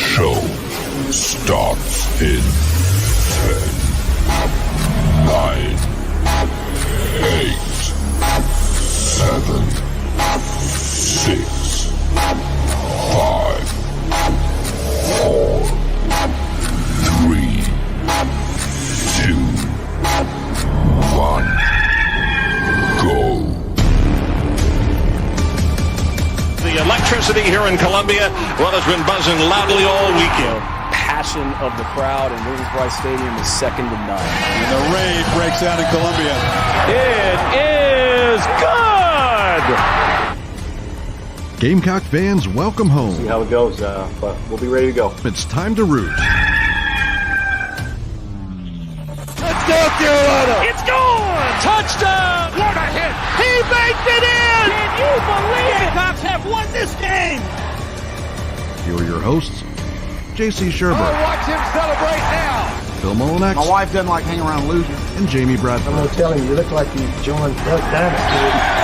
show starts in 10, 9, 8, 7, 6, 5, 4, 3, 2, 1, go. The electricity here in Columbia, well, has been buzzing loudly all weekend. Passion of the crowd in Williams-Brice Stadium is second to none. And the rain breaks out in Columbia. It is good! Gamecock fans, welcome home. See how it goes, but we'll be ready to go. It's time to root. Let's go, Carolina! It's gone! Touchdown! What a hit! He baked it in! Can you believe it? Gamecocks have won this game! Here are your hosts, J.C. Sherber. Oh, watch him celebrate now! Phil Molinex. My wife doesn't like hanging around losing. And Jamie Bradford. I'm going to tell him, you look like you joined Duck Dynasty.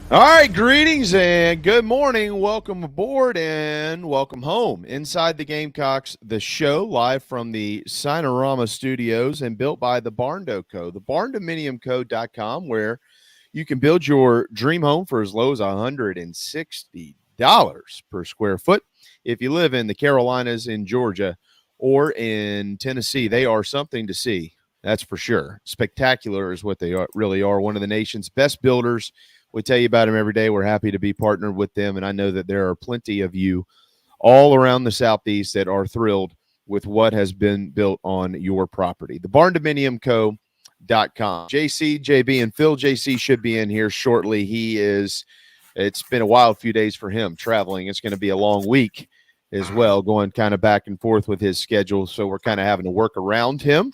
All right, greetings and good morning. Welcome aboard and welcome home. Inside the Gamecocks, the show live from the Sinorama Studios and built by the Barndo Co., the barndominiumco.com, where you can build your dream home for as low as $160 per square foot. If you live in the Carolinas, in Georgia, or in Tennessee, they are something to see. That's for sure. Spectacular is what they really are. One of the nation's best builders. We tell you about them every day. We're happy to be partnered with them, and I know that there are plenty of you all around the Southeast that are thrilled with what has been built on your property. The barndominiumco.com. JC, JB, and Phil. JC should be in here shortly. It's been a wild few days for him traveling. It's going to be a long week as well, going kind of back and forth with his schedule, so we're kind of having to work around him.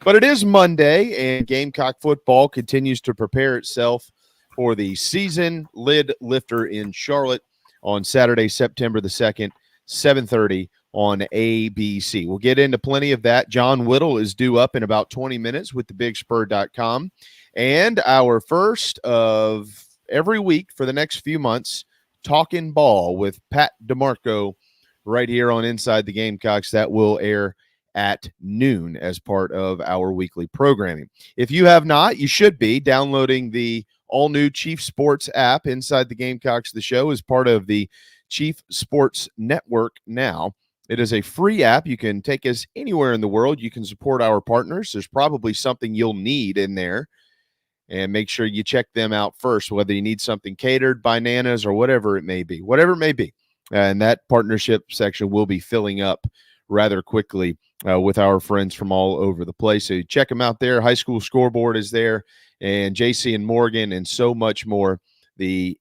But it is Monday, and Gamecock football continues to prepare itself for the season lid lifter in Charlotte on Saturday, September the 2nd, 7:30 on ABC. We'll get into plenty of that. John Whittle is due up in about 20 minutes with thebigspur.com. And our first of every week for the next few months, Talkin Ball with Pat DiMarco right here on Inside the Gamecocks. That will air at noon as part of our weekly programming. If you have not, you should be downloading the all-new Chief Sports app. Inside the Gamecocks, the show is part of the Chief Sports Network now. It is a free app. You can take us anywhere in the world. You can support our partners. There's probably something you'll need in there, and make sure you check them out first, whether you need something catered by Nanas or whatever it may be. And that partnership section will be filling up rather quickly with our friends from all over the place. So check them out there. High School Scoreboard is there, and JC and Morgan, and so much more. The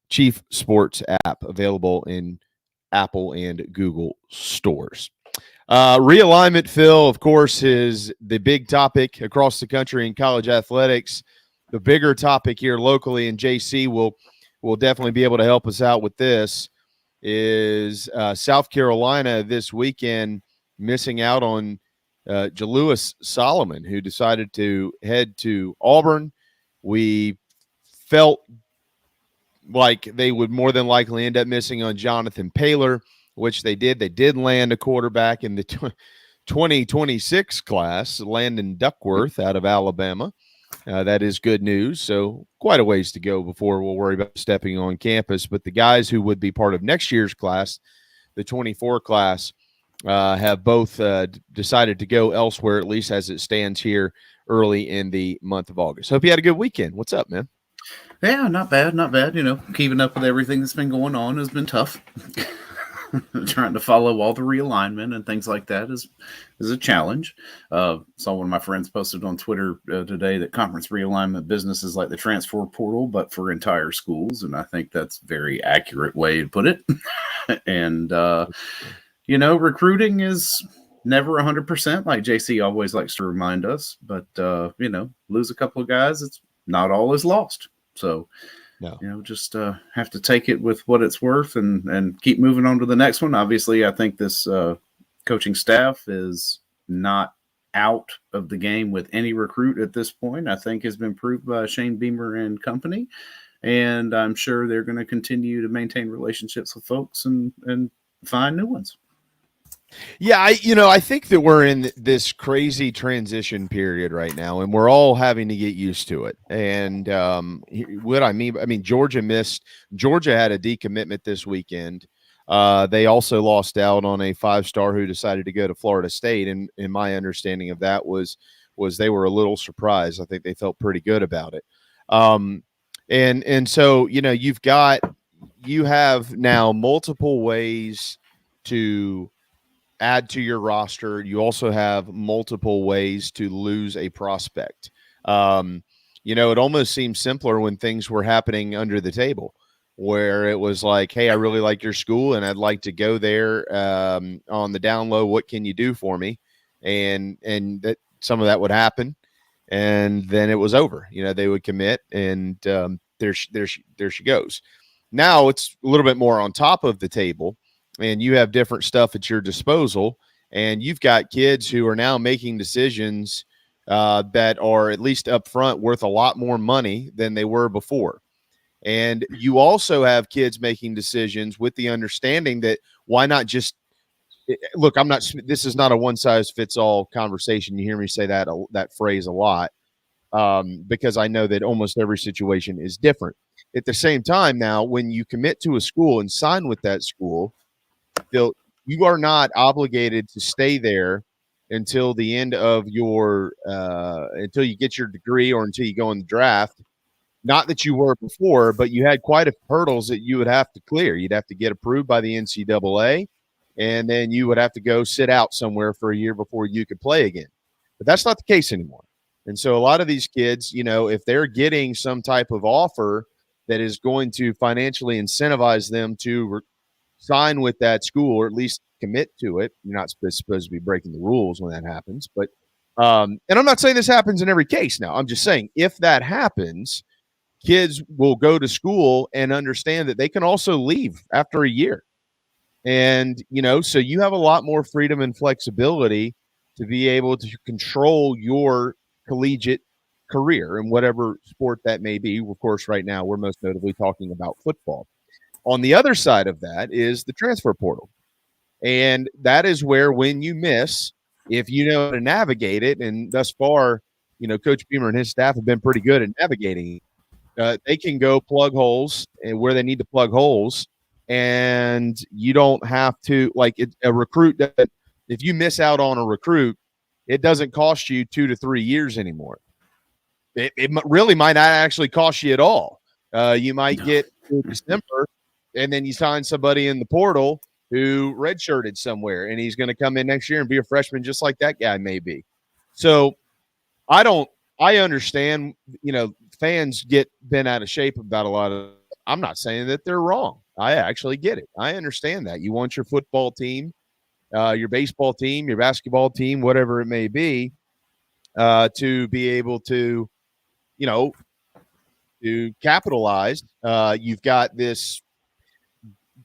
Chief Sports app available in Apple and Google stores. Realignment, Phil, of course, is the big topic across the country in college athletics. The bigger topic here locally, and JC will definitely be able to help us out with this, is South Carolina this weekend missing out on Jalewis Solomon, who decided to head to Auburn. We felt like they would more than likely end up missing on Jonathan Paylor, which they did. They did land a quarterback in the 2026 class, Landon Duckworth out of Alabama. That is good news. So quite a ways to go before we'll worry about stepping on campus. But the guys who would be part of next year's class, the 24 class, have both decided to go elsewhere, at least as it stands here early in the month of August. Hope you had a good weekend. What's up, man? Yeah, not bad. You know, keeping up with everything that's been going on has been tough. Trying to follow all the realignment and things like that is a challenge. Saw one of my friends posted on Twitter today that conference realignment business is like the transfer portal, but for entire schools. And I think that's a very accurate way to put it. And, you know, recruiting is never 100%, like JC always likes to remind us. But, you know, lose a couple of guys, it's not all is lost. So No. Just have to take it with what it's worth and keep moving on to the next one. Obviously, I think this coaching staff is not out of the game with any recruit at this point. I think has been proved by Shane Beamer and company. And I'm sure they're going to continue to maintain relationships with folks and find new ones. Yeah, I think that we're in this crazy transition period right now, and we're all having to get used to it. And what I mean, Georgia had a decommitment this weekend. They also lost out on a 5-star who decided to go to Florida State, and my understanding of that was they were a little surprised. I think they felt pretty good about it. And so, you have now multiple ways to add to your roster. You also have multiple ways to lose a prospect. It almost seemed simpler when things were happening under the table, where it was like, hey, I really like your school and I'd like to go there on the down low. What can you do for me? And that some of that would happen. And then it was over. They would commit, and there she goes. Now it's a little bit more on top of the table, and you have different stuff at your disposal, and you've got kids who are now making decisions that are, at least up front, worth a lot more money than they were before. And you also have kids making decisions with the understanding that why not just look, this is not a one size fits all conversation. You hear me say that phrase a lot, because I know that almost every situation is different. At the same time, now, when you commit to a school and sign with that school, you are not obligated to stay there until the end of your until you get your degree or until you go in the draft. Not that you were before, but you had quite a hurdles that you would have to clear. You'd have to get approved by the NCAA, and then you would have to go sit out somewhere for a year before you could play again. But that's not the case anymore. And so a lot of these kids, if they're getting some type of offer that is going to financially incentivize them to sign with that school, or at least commit to it, you're not supposed to be breaking the rules when that happens. But and I'm not saying this happens in every case now. I'm just saying if that happens, kids will go to school and understand that they can also leave after a year. And, so you have a lot more freedom and flexibility to be able to control your collegiate career in whatever sport that may be. Of course, right now, we're most notably talking about football. On the other side of that is the transfer portal. And that is where, when you miss, if you know how to navigate it, and thus far, Coach Beamer and his staff have been pretty good at navigating it, they can go plug holes and where they need to plug holes. And you don't have to, a recruit that, if you miss out on a recruit, it doesn't cost you 2 to 3 years anymore. It really might not actually cost you at all. You might get to December, and then you sign somebody in the portal who redshirted somewhere, and he's going to come in next year and be a freshman just like that guy may be. So I understand, fans get bent out of shape about a lot of – I'm not saying that they're wrong. I actually get it. I understand that. You want your football team, your baseball team, your basketball team, whatever it may be, to be able to, to capitalize. You've got this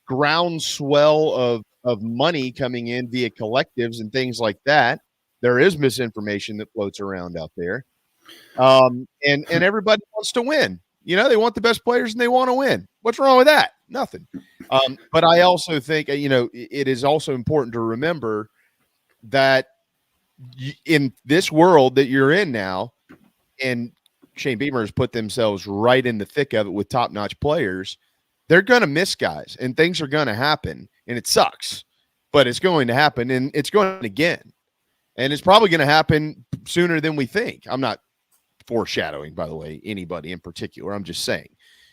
groundswell of money coming in via collectives and things like that. There is misinformation that floats around out there. And everybody wants to win. They want the best players and they want to win. What's wrong with that? Nothing. But I also think, it is also important to remember that in this world that you're in now, and Shane Beamer has put themselves right in the thick of it with top-notch players, they're going to miss guys and things are going to happen, and it sucks, but it's going to happen, and it's going again. And it's probably going to happen sooner than we think. I'm not foreshadowing, by the way, anybody in particular. I'm just saying,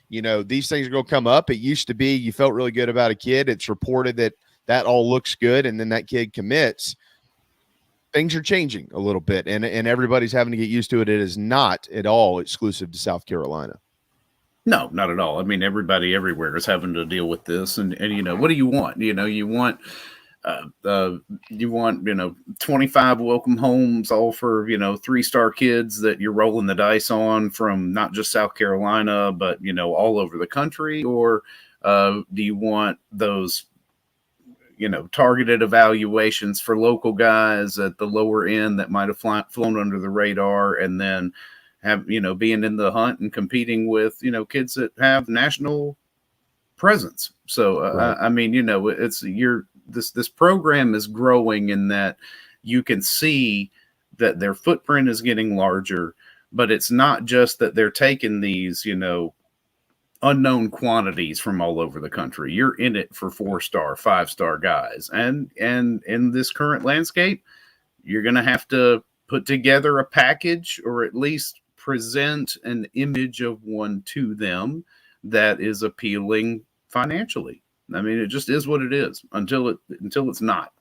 these things are going to come up. It used to be you felt really good about a kid. It's reported that all looks good, and then that kid commits. Things are changing a little bit, and everybody's having to get used to it. It is not at all exclusive to South Carolina. No, not at all. I mean, everybody everywhere is having to deal with this. And what do you want? You want You want 25 welcome homes, all for 3-star kids that you're rolling the dice on from not just South Carolina but all over the country, or do you want those targeted evaluations for local guys at the lower end that might have flown under the radar, and then have being in the hunt and competing with kids that have national presence? So Right. I mean, it's this program is growing in that you can see that their footprint is getting larger, but it's not just that they're taking these unknown quantities from all over the country. You're in it for 4-star, 5-star guys, and in this current landscape, you're going to have to put together a package, or at least present an image of one to them that is appealing financially. I mean, it just is what it is until it's not.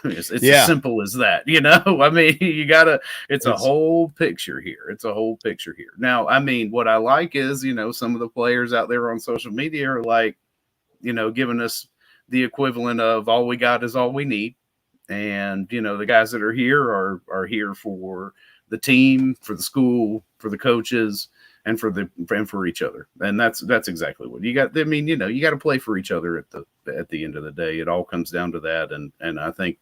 It's as simple as that, I mean, it's a whole picture here. It's a whole picture here. Now, I mean, what I like is, some of the players out there on social media are like, giving us the equivalent of all we got is all we need. And, the guys that are here are here for the team, for the school, for the coaches, and for each other. And that's exactly what you got. I mean, you got to play for each other at the end of the day. It all comes down to that. And I think,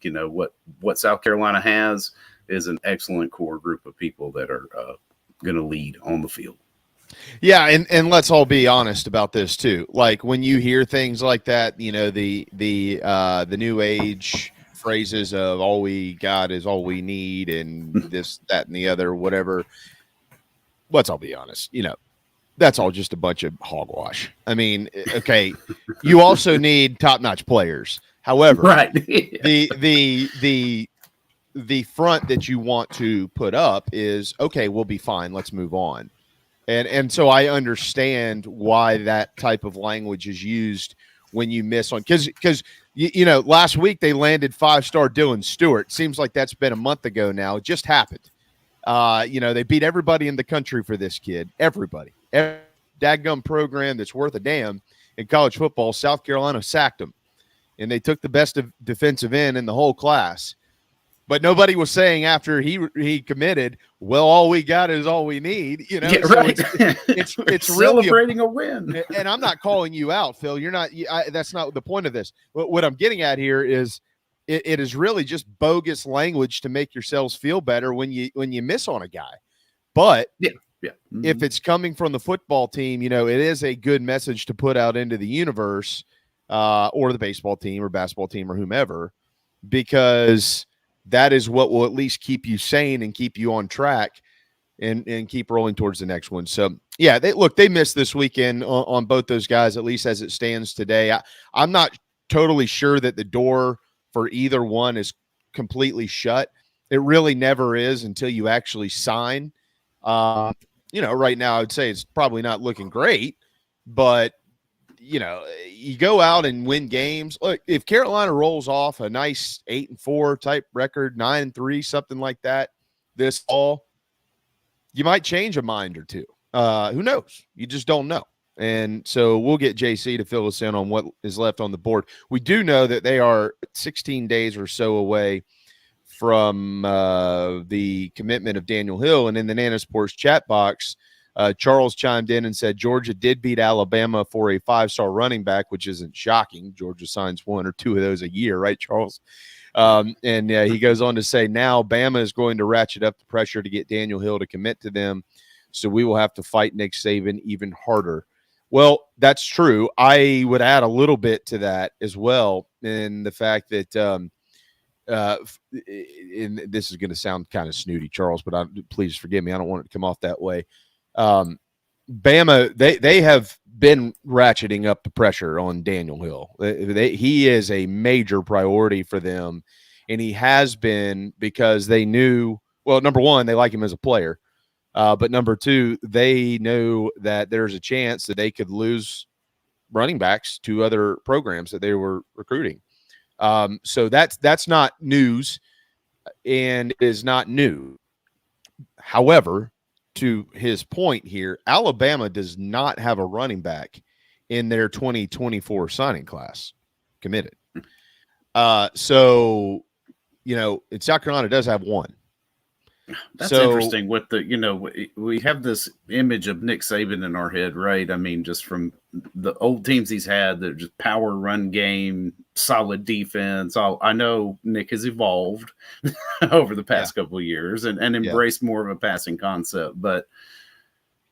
what South Carolina has is an excellent core group of people that are going to lead on the field. Yeah, and let's all be honest about this too. Like when you hear things like that, the new age phrases of all we got is all we need, and this, that, and the other, whatever. Let's all be honest. That's all just a bunch of hogwash. I mean, okay, you also need top-notch players. However, right. the front that you want to put up is, okay, we'll be fine. Let's move on. And so I understand why that type of language is used when you miss on, because last week they landed 5-star Dylan Stewart. Seems like that's been a month ago now. It just happened. They beat everybody in the country for this kid. Everybody. Every dadgum program that's worth a damn in college football, South Carolina sacked him. And they took the best of defensive end in the whole class. But nobody was saying after he committed, well, all we got is all we need. Yeah, so right. It's really celebrating a win. And I'm not calling you out, Phil. You're not. That's not the point of this. What I'm getting at here is it is really just bogus language to make yourselves feel better when you miss on a guy. But yeah. Mm-hmm. If it's coming from the football team, it is a good message to put out into the universe, or the baseball team or basketball team or whomever, because that is what will at least keep you sane and keep you on track and keep rolling towards the next one. So, yeah, they missed this weekend on both those guys, at least as it stands today. I'm not totally sure that the door for either one is completely shut. It really never is until you actually sign. Right now I would say it's probably not looking great, but you go out and win games. Look, if Carolina rolls off a nice 8-4 type record, 9-3, something like that this fall, you might change a mind or two. Who knows? You just don't know. And so we'll get JC to fill us in on what is left on the board. We do know that they are 16 days or so away from the commitment of Daniel Hill. And in the Nana Sports chat box, Charles chimed in and said Georgia did beat Alabama for a 5-star running back, which isn't shocking. Georgia signs 1 or 2 of those a year, right, Charles? And he goes on to say now Bama is going to ratchet up the pressure to get Daniel Hill to commit to them, so we will have to fight Nick Saban even harder. Well, that's true. I would add a little bit to that as well, in the fact that and this is going to sound kind of snooty, Charles, but please forgive me. I don't want it to come off that way. Bama, they have been ratcheting up the pressure on Daniel Hill. He is a major priority for them, and he has been because they knew, well, number one, they like him as a player, but number two, they knew that there's a chance that they could lose running backs to other programs that they were recruiting. So that's not news, and is not new. However, to his point here, Alabama does not have a running back in their 2024 signing class committed. So, and South Carolina does have one. That's interesting. With we have this image of Nick Saban in our head, right? I mean, just from the old teams he's had, that just power run game, solid defense. I know Nick has evolved over the past couple of years and embraced more of a passing concept. But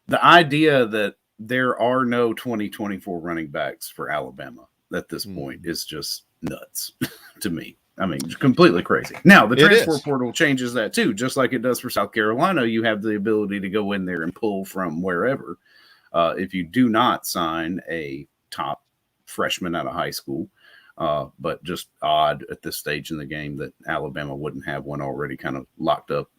the idea that there are no 2024 running backs for Alabama at this point is just nuts to me. I mean, completely crazy. Now, the transfer portal changes that too, just like it does for South Carolina. You have the ability to go in there and pull from wherever. If you do not sign a top freshman out of high school, but just odd at this stage in the game that Alabama wouldn't have one already kind of locked up.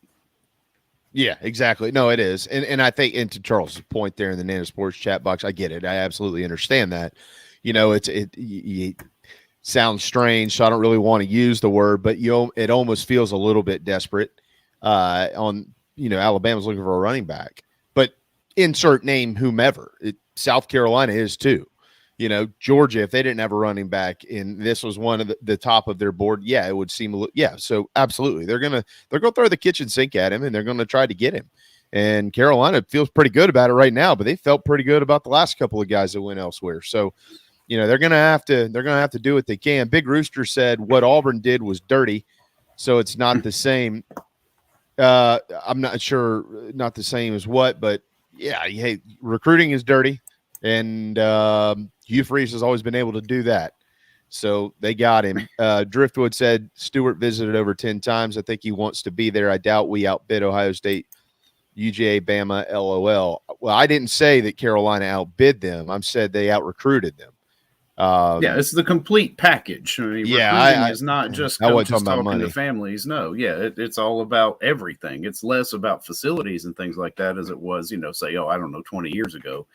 Yeah, exactly. No, it is. And I think, and to Charles' point there in the Nana Sports chat box, I get it. I absolutely understand that. It sounds strange, so I don't really want to use the word, but it almost feels a little bit desperate Alabama's looking for a running back. But insert name whomever. South Carolina is too. Georgia, if they didn't have a running back and this was one of the top of their board, it would seem so absolutely. They're gonna throw the kitchen sink at him and they're gonna try to get him. And Carolina feels pretty good about it right now, but they felt pretty good about the last couple of guys that went elsewhere. So they're gonna have to do what they can. Big Rooster said what Auburn did was dirty, so it's not the same. I'm not sure, not the same as what, but hey, recruiting is dirty, and Hugh Freeze has always been able to do that. So they got him. Driftwood said Stewart visited over 10 times. I think he wants to be there. I doubt we outbid Ohio State, UGA, Bama, LOL. Well, I didn't say that Carolina outbid them. I said they out-recruited them. It's the complete package. I mean, recruiting is not just coaches talking to families. No, it's all about everything. It's less about facilities and things like that as it was, 20 years ago.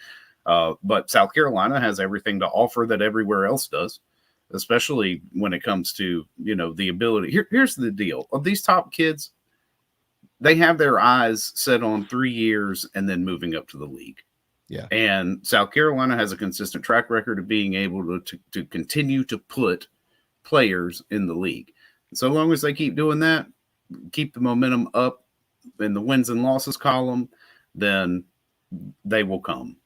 But South Carolina has everything to offer that everywhere else does, especially when it comes to, the ability. Here's the deal. Of these top kids, they have their eyes set on 3 years and then moving up to the league. Yeah. And South Carolina has a consistent track record of being able to continue to put players in the league. So long as they keep doing that, keep the momentum up in the wins and losses column, then they will come.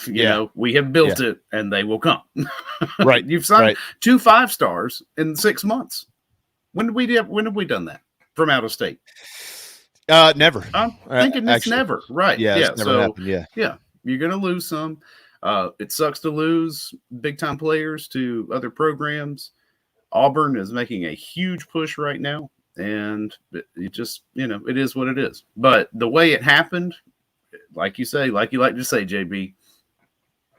We have built it and they will come. Right. You've signed 2 5-stars in 6 months. When have we done that from out of state? Never. I'm thinking it's never. Right. Yeah. It's never happened. Yeah. You're going to lose some. It sucks to lose big-time players to other programs. Auburn is making a huge push right now, and it just, it is what it is. But the way it happened, like you like to say, JB,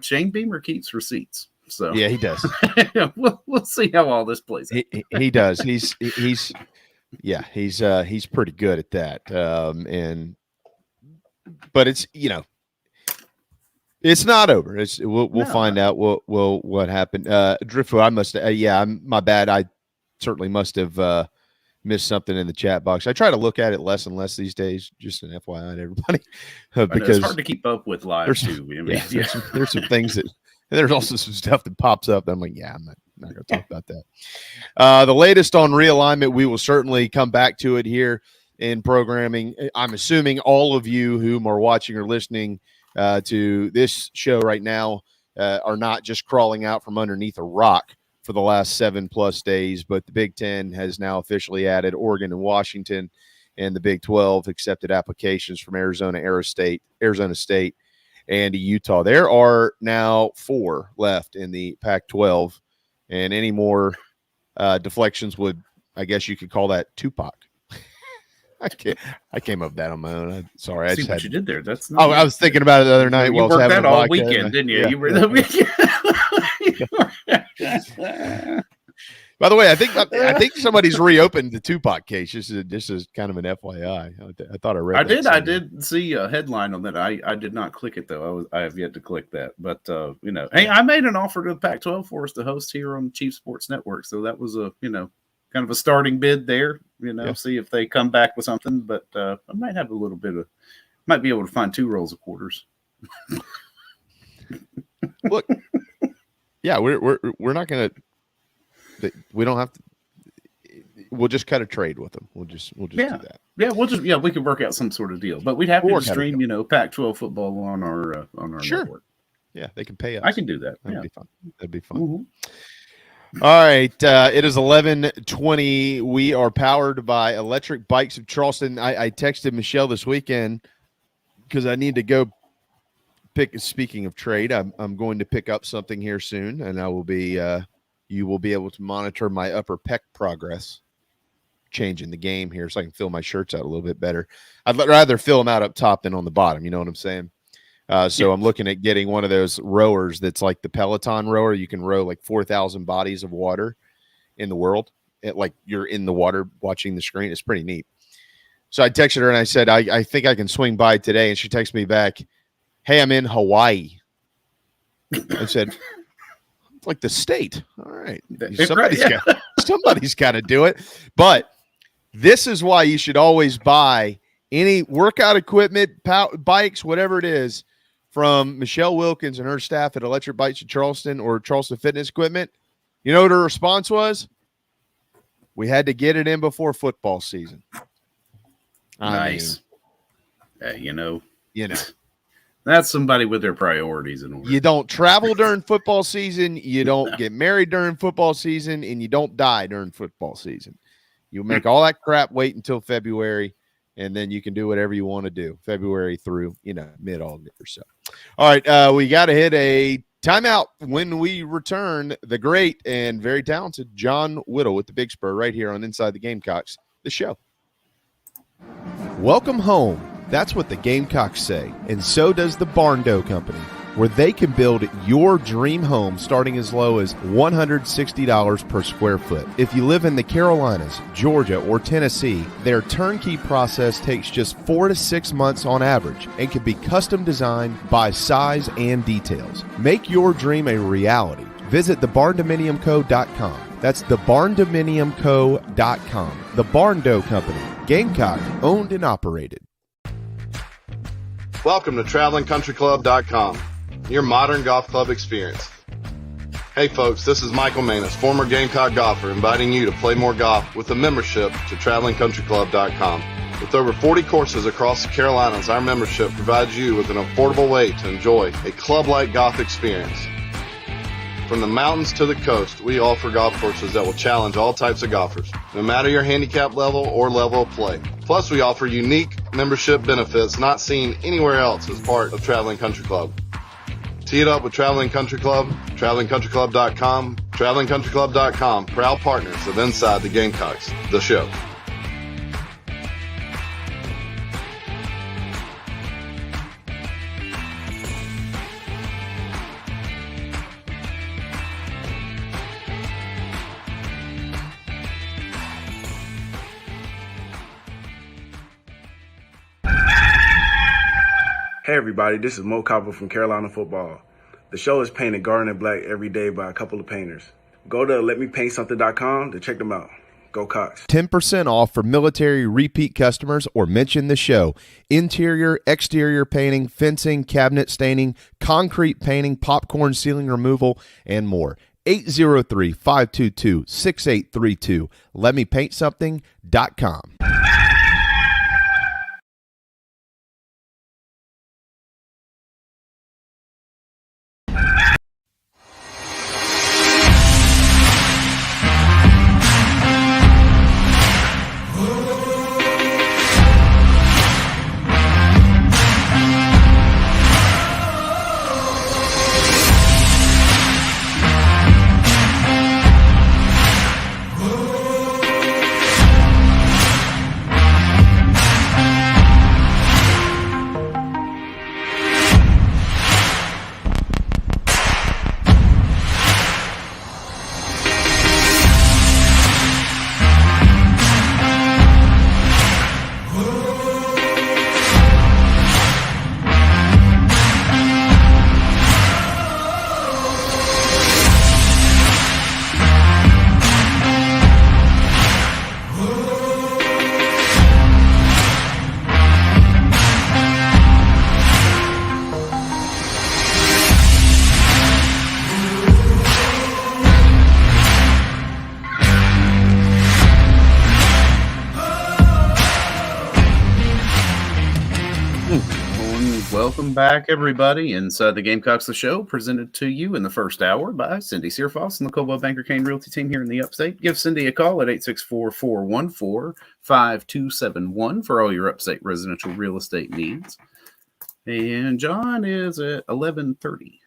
Shane Beamer keeps receipts. So yeah, he does. we'll see how all this plays out. He does. He's pretty good at that. But it's, it's not over. We'll find out what happened. Driftwood, my bad. I certainly must have missed something in the chat box. I try to look at it less and less these days. Just an FYI to everybody, because it's hard to keep up with live too. I mean, there's some things that, and there's also some stuff that pops up. That I'm like, I'm not going to talk about that. The latest on realignment, we will certainly come back to it here in programming. I'm assuming all of you whom are watching or listening to this show right now are not just crawling out from underneath a rock for the last 7+ days, but the Big Ten has now officially added Oregon and Washington, and the Big 12 accepted applications from Arizona State, and Utah. There are now 4 left in the Pac-12, and any more deflections would, I guess you could call that Tupac. I came up with that on my own. Sorry, I just what you did there. That's I was thinking about it the other night. You worked that all weekend, didn't you? Yeah. You were the weekend. By the way, I think somebody's reopened the Tupac case. This is kind of an FYI. I thought I read. I did see a headline on that. I did not click it though. I have yet to click that. But hey, I made an offer to the Pac-12 for us to host here on Chief Sports Network. So that was a kind of a starting bid there. See if they come back with something. But I might have a little bit of, might be able to find 2 rolls of quarters. Look, yeah, we're not gonna. We don't have to. we'll just cut a trade with them. We'll just do that. Yeah, we could work out some sort of deal. But we'd have to stream, Pac-12 football on our network. Yeah, they can pay us. I can do that. That'd be fun. That'd be fun. Mm-hmm. All right, it is 11:20. We are powered by Electric Bikes of Charleston. I texted Michelle this weekend because I need to go speaking of trade, I'm going to pick up something here soon, and I will be you will be able to monitor my upper pec progress, changing the game here so I can fill my shirts out a little bit better. I'd rather fill them out up top than on the bottom. You know what I'm saying? So I'm looking at getting one of those rowers that's like the Peloton rower. You can row like 4,000 bodies of water in the world. Like you're in the water watching the screen. It's pretty neat. So I texted her and I said, I think I can swing by today. And she texted me back, hey, I'm in Hawaii. I said, it's like the state. All right. Somebody's got to do it. But this is why you should always buy any workout equipment, bikes, whatever it is, from Michelle Wilkins and her staff at Electric Bikes of Charleston or Charleston Fitness Equipment. You know what her response was? We had to get it in before football season. Nice. You know. That's somebody with their priorities in order. You don't travel during football season. You don't get married during football season, and you don't die during football season. You make all that crap wait until February, and then you can do whatever you want to do February through, mid-August or so. All right, we got to hit a timeout. When we return, the great and very talented John Whittle with the Big Spur right here on Inside the Gamecocks, the show. Welcome home. That's what the Gamecocks say, and so does the Barn Dough Company, where they can build your dream home starting as low as $160 per square foot. If you live in the Carolinas, Georgia, or Tennessee, their turnkey process takes just 4 to 6 months on average and can be custom designed by size and details. Make your dream a reality. Visit thebarndominiumco.com. That's thebarndominiumco.com. The Barn Dough Company, Gamecock, owned and operated. Welcome to TravelingCountryClub.com, your modern golf club experience. Hey folks, this is Michael Manus, former Gamecock golfer, inviting you to play more golf with a membership to TravelingCountryClub.com. With over 40 courses across the Carolinas, our membership provides you with an affordable way to enjoy a club-like golf experience. From the mountains to the coast, we offer golf courses that will challenge all types of golfers, no matter your handicap level or level of play. Plus, we offer unique membership benefits not seen anywhere else as part of Traveling Country Club. Tee it up with Traveling Country Club, TravelingCountryClub.com, TravelingCountryClub.com, proud partners of Inside the Gamecocks, the show. Hey everybody, this is Mo Copper from Carolina Football. The show is painted garnet black every day by a couple of painters. Go to letmepaintsomething.com to check them out. Go Cox. 10% off for military repeat customers or mention the show. Interior, exterior painting, fencing, cabinet staining, concrete painting, popcorn ceiling removal, and more. 803-522-6832. Letmepaintsomething.com. Welcome back, everybody, inside the Gamecocks, the show, presented to you in the first hour by Cindy Searfoss and the Coldwell Banker Kane Realty team here in the Upstate. Give Cindy a call at 864-414-5271 for all your Upstate residential real estate needs. And John is at 11:30.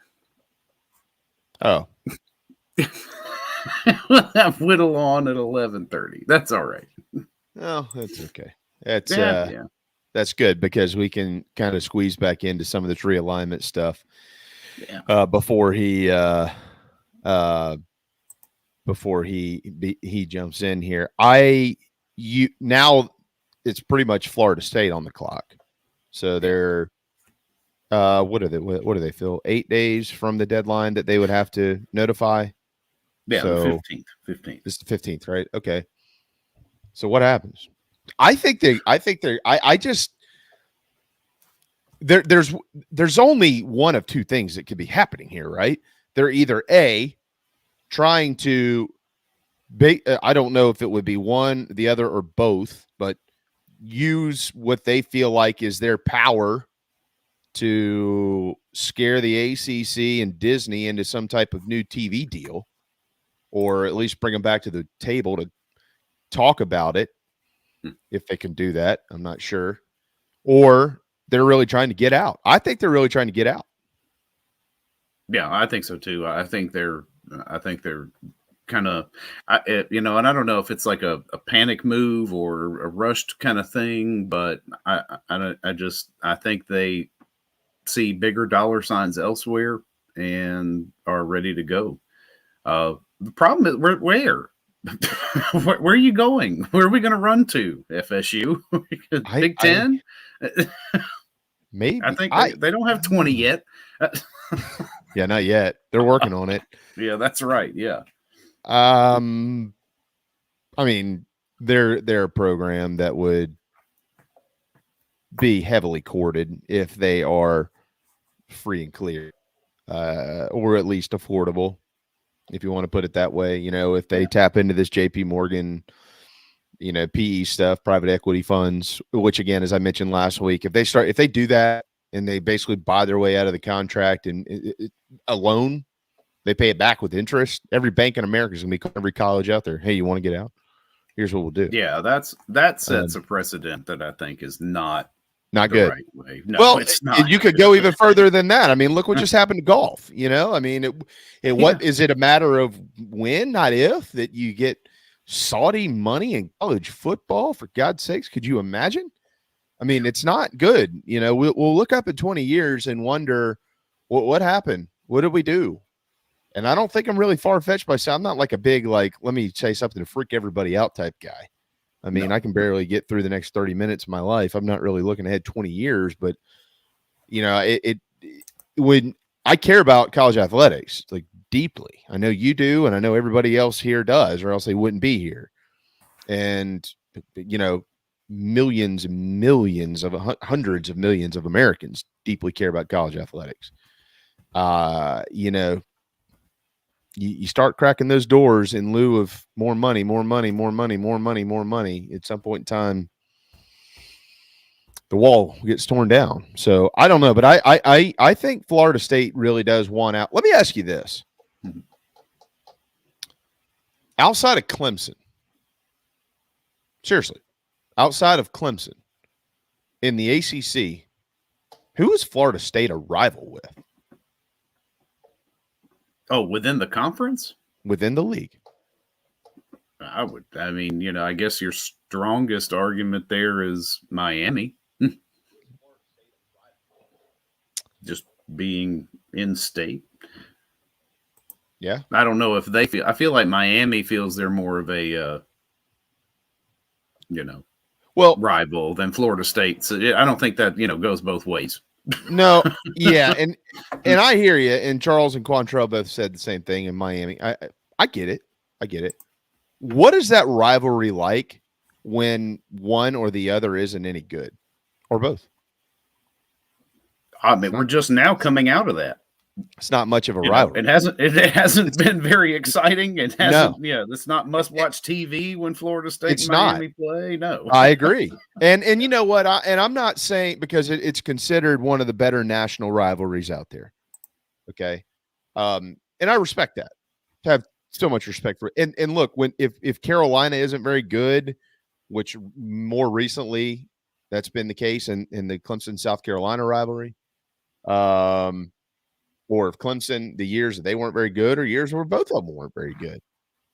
Oh. We'll have Whittle on at 11:30. That's all right. Oh, that's okay. That's good because we can kind of squeeze back into some of this realignment stuff before he jumps in here. Now it's pretty much Florida State on the clock. So they're what do they feel? 8 days from the deadline that they would have to notify. Yeah, so the 15th. It's the 15th, right? Okay. So what happens? There's only one of two things that could be happening here, right? They're either trying to I don't know if it would be one, the other, or both, but use what they feel like is their power to scare the ACC and Disney into some type of new TV deal, or at least bring them back to the table to talk about it. If they can do that, I'm not sure. Or they're really trying to get out. I think they're really trying to get out. Yeah, I think so too. I think they're kind of, and I don't know if it's like a panic move or a rushed kind of thing, but I think they see bigger dollar signs elsewhere and are ready to go. The problem is where are you going? Where are we going to run to? FSU? Big Ten? Maybe. I think they don't have 20 yet. Yeah, not yet. They're working on it. Yeah, that's right. Yeah. I mean, they're a program that would be heavily courted if they are free and clear, or at least affordable, if you want to put it that way. If they tap into this JP Morgan, PE stuff, private equity funds, which again, as I mentioned last week, if they do that and they basically buy their way out of the contract and alone, they pay it back with interest. Every bank in America is going to be every college out there. Hey, you want to get out? Here's what we'll do. Yeah, that sets a precedent that I think is not good. Right way. No, well, it's not. You could go even further than that. I mean, look what just happened to golf. I mean, what is it a matter of when, not if, that you get Saudi money in college football? For God's sakes, could you imagine? I mean, it's not good. We'll look up in 20 years and wonder what happened. What did we do? And I don't think I'm really far-fetched by saying I'm not like a big, let me say something to freak everybody out type guy. I mean, I can barely get through the next 30 minutes of my life. I'm not really looking ahead 20 years, but when I care about college athletics, deeply. I know you do, and I know everybody else here does, or else they wouldn't be here. And, millions and millions of hundreds of millions of Americans deeply care about college athletics. You start cracking those doors in lieu of more money. At some point in time, the wall gets torn down. So I don't know, but I think Florida State really does want out. Let me ask you this. Outside of Clemson, seriously, outside of Clemson in the ACC, who is Florida State a rival with? Oh, within the conference? Within the league. I guess your strongest argument there is Miami. Just being in state. Yeah. I don't know if I feel like Miami feels they're more of a, rival than Florida State. So I don't think that, goes both ways. No, yeah, and I hear you. And Charles and Quantrell both said the same thing in Miami. I get it. What is that rivalry like when one or the other isn't any good, or both? I mean, we're just now coming out of that. It's not much of a You know, rivalry. it hasn't been very exciting. It hasn't. No. Yeah, it's not must watch TV when Florida State It's and Miami play. No, I agree. And you know what? I'm not saying because it's considered one of the better national rivalries out there. Okay, and I respect that. I have so much respect for it. And look, if Carolina isn't very good, which more recently that's been the case in the Clemson South Carolina rivalry, or if Clemson, the years that they weren't very good, or years where both of them weren't very good.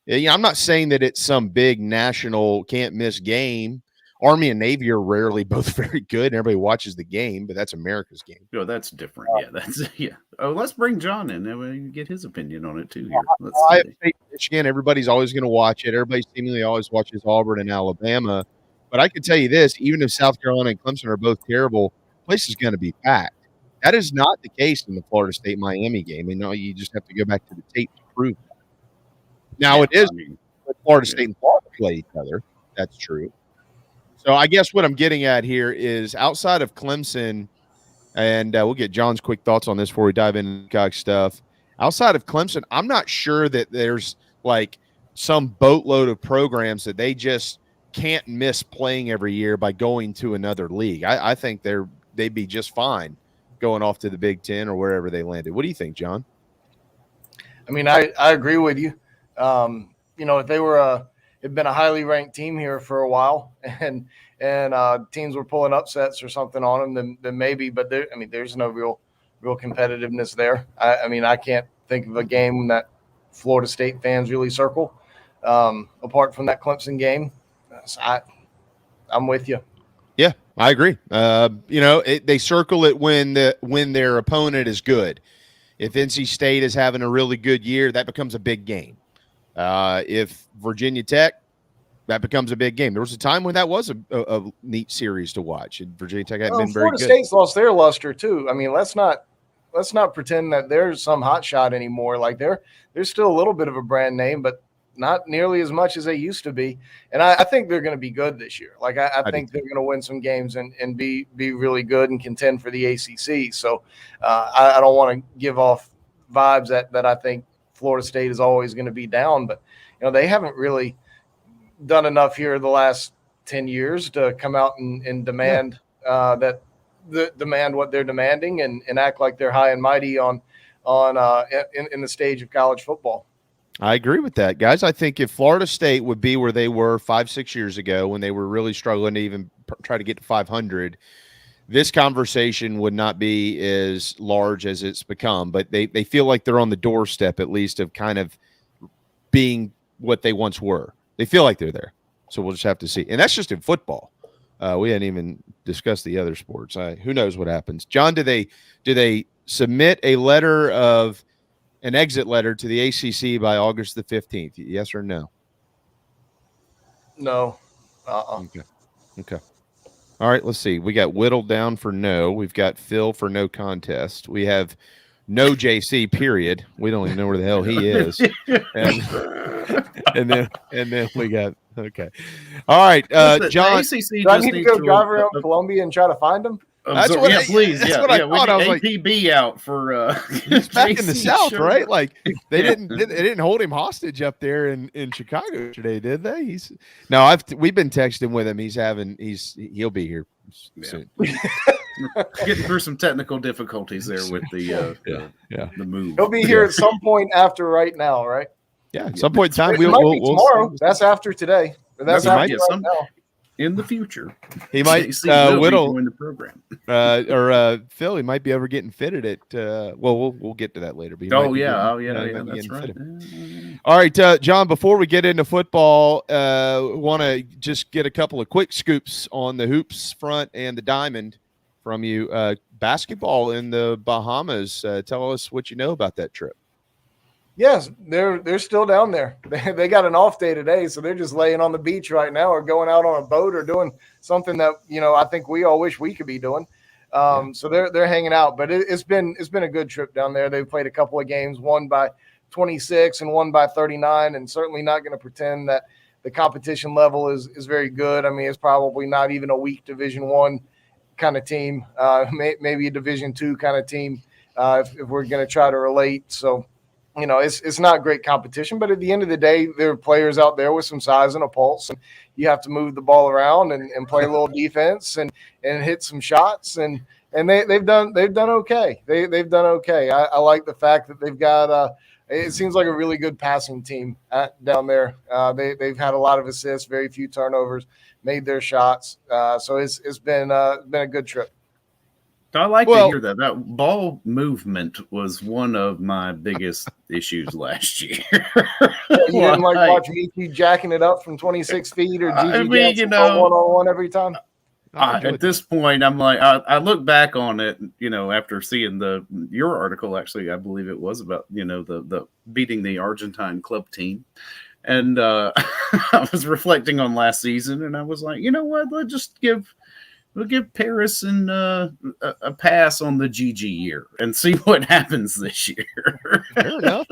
Yeah, I'm not saying that it's some big national can't miss game. Army and Navy are rarely both very good, and everybody watches the game, but that's America's game. No, that's different. Yeah. Oh, let's bring John in and we get his opinion on it too. Here, Ohio State, Michigan, everybody's always going to watch it. Everybody seemingly always watches Auburn and Alabama. But I can tell you this: even if South Carolina and Clemson are both terrible, the place is going to be packed. That is not the case in the Florida State Miami game. And you just have to go back to the tape to prove that. Now it is Florida State and Florida play each other. That's true. So I guess what I'm getting at here is outside of Clemson, and we'll get John's quick thoughts on this before we dive into Gamecocks stuff. Outside of Clemson, I'm not sure that there's like some boatload of programs that they just can't miss playing every year by going to another league. I think they'd be just fine going off to the Big Ten or wherever they landed. What do you think, John? I mean, I agree with you. If they were it'd been a highly ranked team here for a while, and teams were pulling upsets or something on them, then maybe. But there's no real competitiveness there. I can't think of a game that Florida State fans really circle apart from that Clemson game. So I'm with you. Yeah, I agree. They circle it when their opponent is good. If NC State is having a really good year, that becomes a big game. If Virginia Tech, that becomes a big game. There was a time when that was a neat series to watch, and Virginia Tech hadn't been very good. Florida State's lost their luster too. I mean, let's not pretend that they're some hot shot anymore. Like they're still a little bit of a brand name, but not nearly as much as they used to be. And I think they're going to be good this year. Like I think they're going to win some games and be really good and contend for the ACC. So I don't want to give off vibes that I think Florida State is always going to be down, but they haven't really done enough here the last 10 years to come out and demand demand what they're demanding and act like they're high and mighty in the stage of college football. I agree with that, guys. I think if Florida State would be where they were 5-6 years ago when they were really struggling to even try to get to 500, this conversation would not be as large as it's become. But they feel like they're on the doorstep, at least, of kind of being what they once were. They feel like they're there. So we'll just have to see. And that's just in football. We hadn't even discussed the other sports. Who knows what happens? John, do they submit an exit letter to the ACC by August the 15th? Yes or no? No. Okay. All right, let's see. We got Whittle down for no. We've got Phil for no contest. We have no JC, period. We don't even know where the hell he is. And then we got okay. All right, John. Do I need to go drive around Columbia and try to find him? That's what, please. That's yeah, what I thought. I was APB out for he's back in the South, right? Like they didn't hold him hostage up there in Chicago today, did they? We've been texting with him. He'll be here soon. Getting through some technical difficulties there with the move. He'll be here at some point after right now, right? Yeah, at some point in time. We'll tomorrow. That's after today. That's after right now. In the future, he might Whittle in the program, or Phil. He might be ever getting fitted at. We'll get to that later. But that's right. All right, John. Before we get into football, want to just get a couple of quick scoops on the hoops front and the diamond from you. Basketball in the Bahamas. Tell us what you know about that trip. Yes, they're still down there. They got an off day today, so they're just laying on the beach right now or going out on a boat or doing something that, I think we all wish we could be doing. So they're hanging out, but it's been a good trip down there. They've played a couple of games, one by 26 and one by 39, and certainly not going to pretend that the competition level is very good. I mean, it's probably not even a weak Division I kind of team, maybe a Division II kind of team if we're going to try to relate. So, it's not great competition, but at the end of the day, there are players out there with some size and a pulse, and you have to move the ball around and play a little defense and hit some shots, and they've done okay. They've done okay. I like the fact that they've got it seems like a really good passing team down there. They've had a lot of assists, very few turnovers, made their shots. So it's been a good trip. I like to hear that. That ball movement was one of my biggest issues last year. You didn't watch Mickey jacking it up from 26 feet or Gigi Jackson one-on-one every time? At this point, I'm like, I look back on it, after seeing your article, actually, I believe it was about, the beating the Argentine club team. And I was reflecting on last season, and I was like, you know what, we'll give Paris and a pass on the GG year and see what happens this year. Fair enough.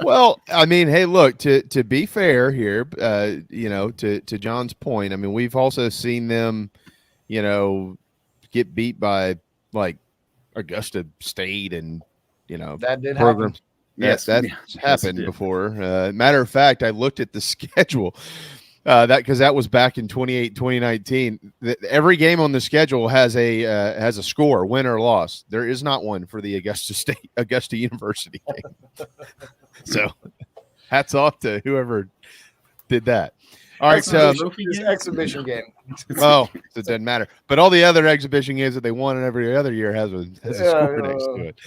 Well, I mean, hey, look, to be fair here, to John's point, I mean, we've also seen them, get beat by like Augusta State and, that did happen. Yes, that's happened before. Matter of fact, I looked at the schedule. Because that was back in 2019. Every game on the schedule has a score, win or loss. There is not one for the Augusta University game. So, hats off to whoever did that. All right, so this exhibition game. Oh, it doesn't matter. But all the other exhibition games that they won every other year has a score next to it.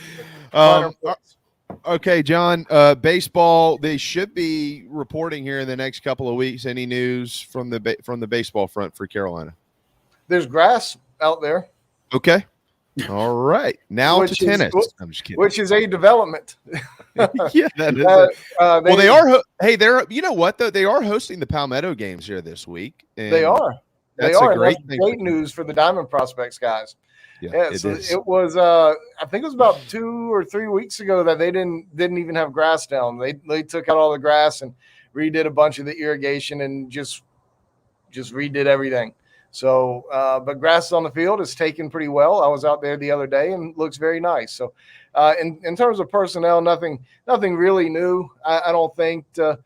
Okay, John, baseball, they should be reporting here in the next couple of weeks. Any news from the baseball front for Carolina? There's grass out there. Okay. All right. Now to tennis. I'm just kidding. Which is a development. Yeah, that is they are they're you know what though? They are hosting the Palmetto games here this week. They are. That's a great thing. Great news for the Diamond Prospects guys. Yeah, so it was. I think it was about 2 or 3 weeks ago that they didn't even have grass down. They took out all the grass and redid a bunch of the irrigation and just redid everything. So, but grass on the field is taken pretty well. I was out there the other day and looks very nice. So, in terms of personnel, nothing really new. I don't think to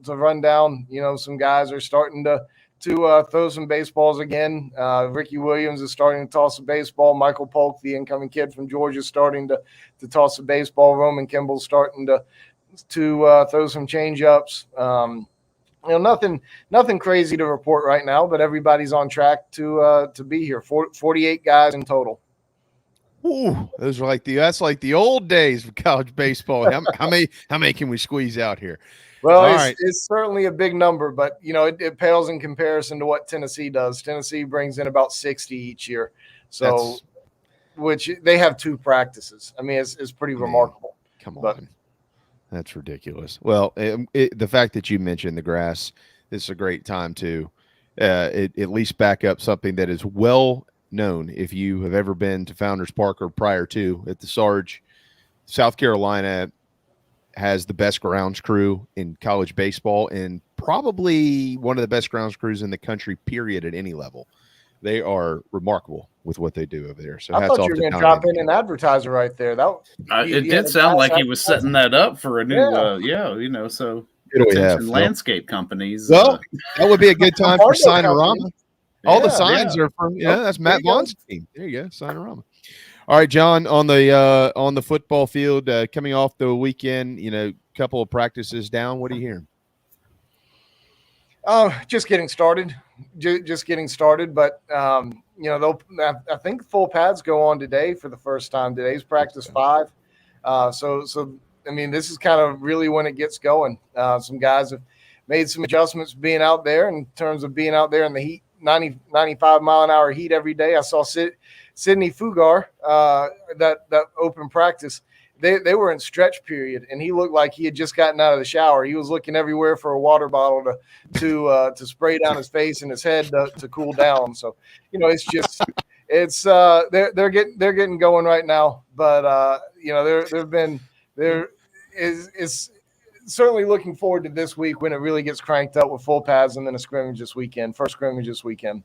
run down. Some guys are starting to throw some baseballs again. Ricky Williams is starting to toss a baseball. Michael Polk, the incoming kid from Georgia, is starting to toss a baseball. Roman Kimball's starting to throw some change-ups. Nothing crazy to report right now, but everybody's on track to be here. 48 guys in total. Ooh, those are that's like the old days of college baseball. How many can we squeeze out here? Well, it's certainly a big number, but it pales in comparison to what Tennessee does. Tennessee brings in about 60 each year, so which they have 2 practices. I mean, it's pretty remarkable. Come on, that's ridiculous. Well, the fact that you mentioned the grass, this is a great time to at least back up something that is well known. If you have ever been to Founders Park or prior to at the Sarge, South Carolina has the best grounds crew in college baseball and probably one of the best grounds crews in the country, period, at any level. They are remarkable with what they do over there. So I thought you were going to drop in an advertiser right there. It did sound like he was setting that up for a new, so landscape companies. Well, that would be a good time for Signorama. All the signs are from, that's Matt Vaughn's team. There you go, Signorama. All right, John, on the football field, coming off the weekend, couple of practices down. What are you hearing? Oh, just getting started. But I think full pads go on today for the first time. Today's practice 5. So I mean, this is kind of really when it gets going. Some guys have made some adjustments being out there in terms of being out there in the heat, 95 mile an hour heat every day. I saw Sidney Fugar, that open practice. They were in stretch period, and he looked like he had just gotten out of the shower. He was looking everywhere for a water bottle to spray down his face and his head to cool down. So, it's just they're getting going right now. But there is certainly looking forward to this week when it really gets cranked up with full pads and then a scrimmage this weekend. First scrimmage this weekend.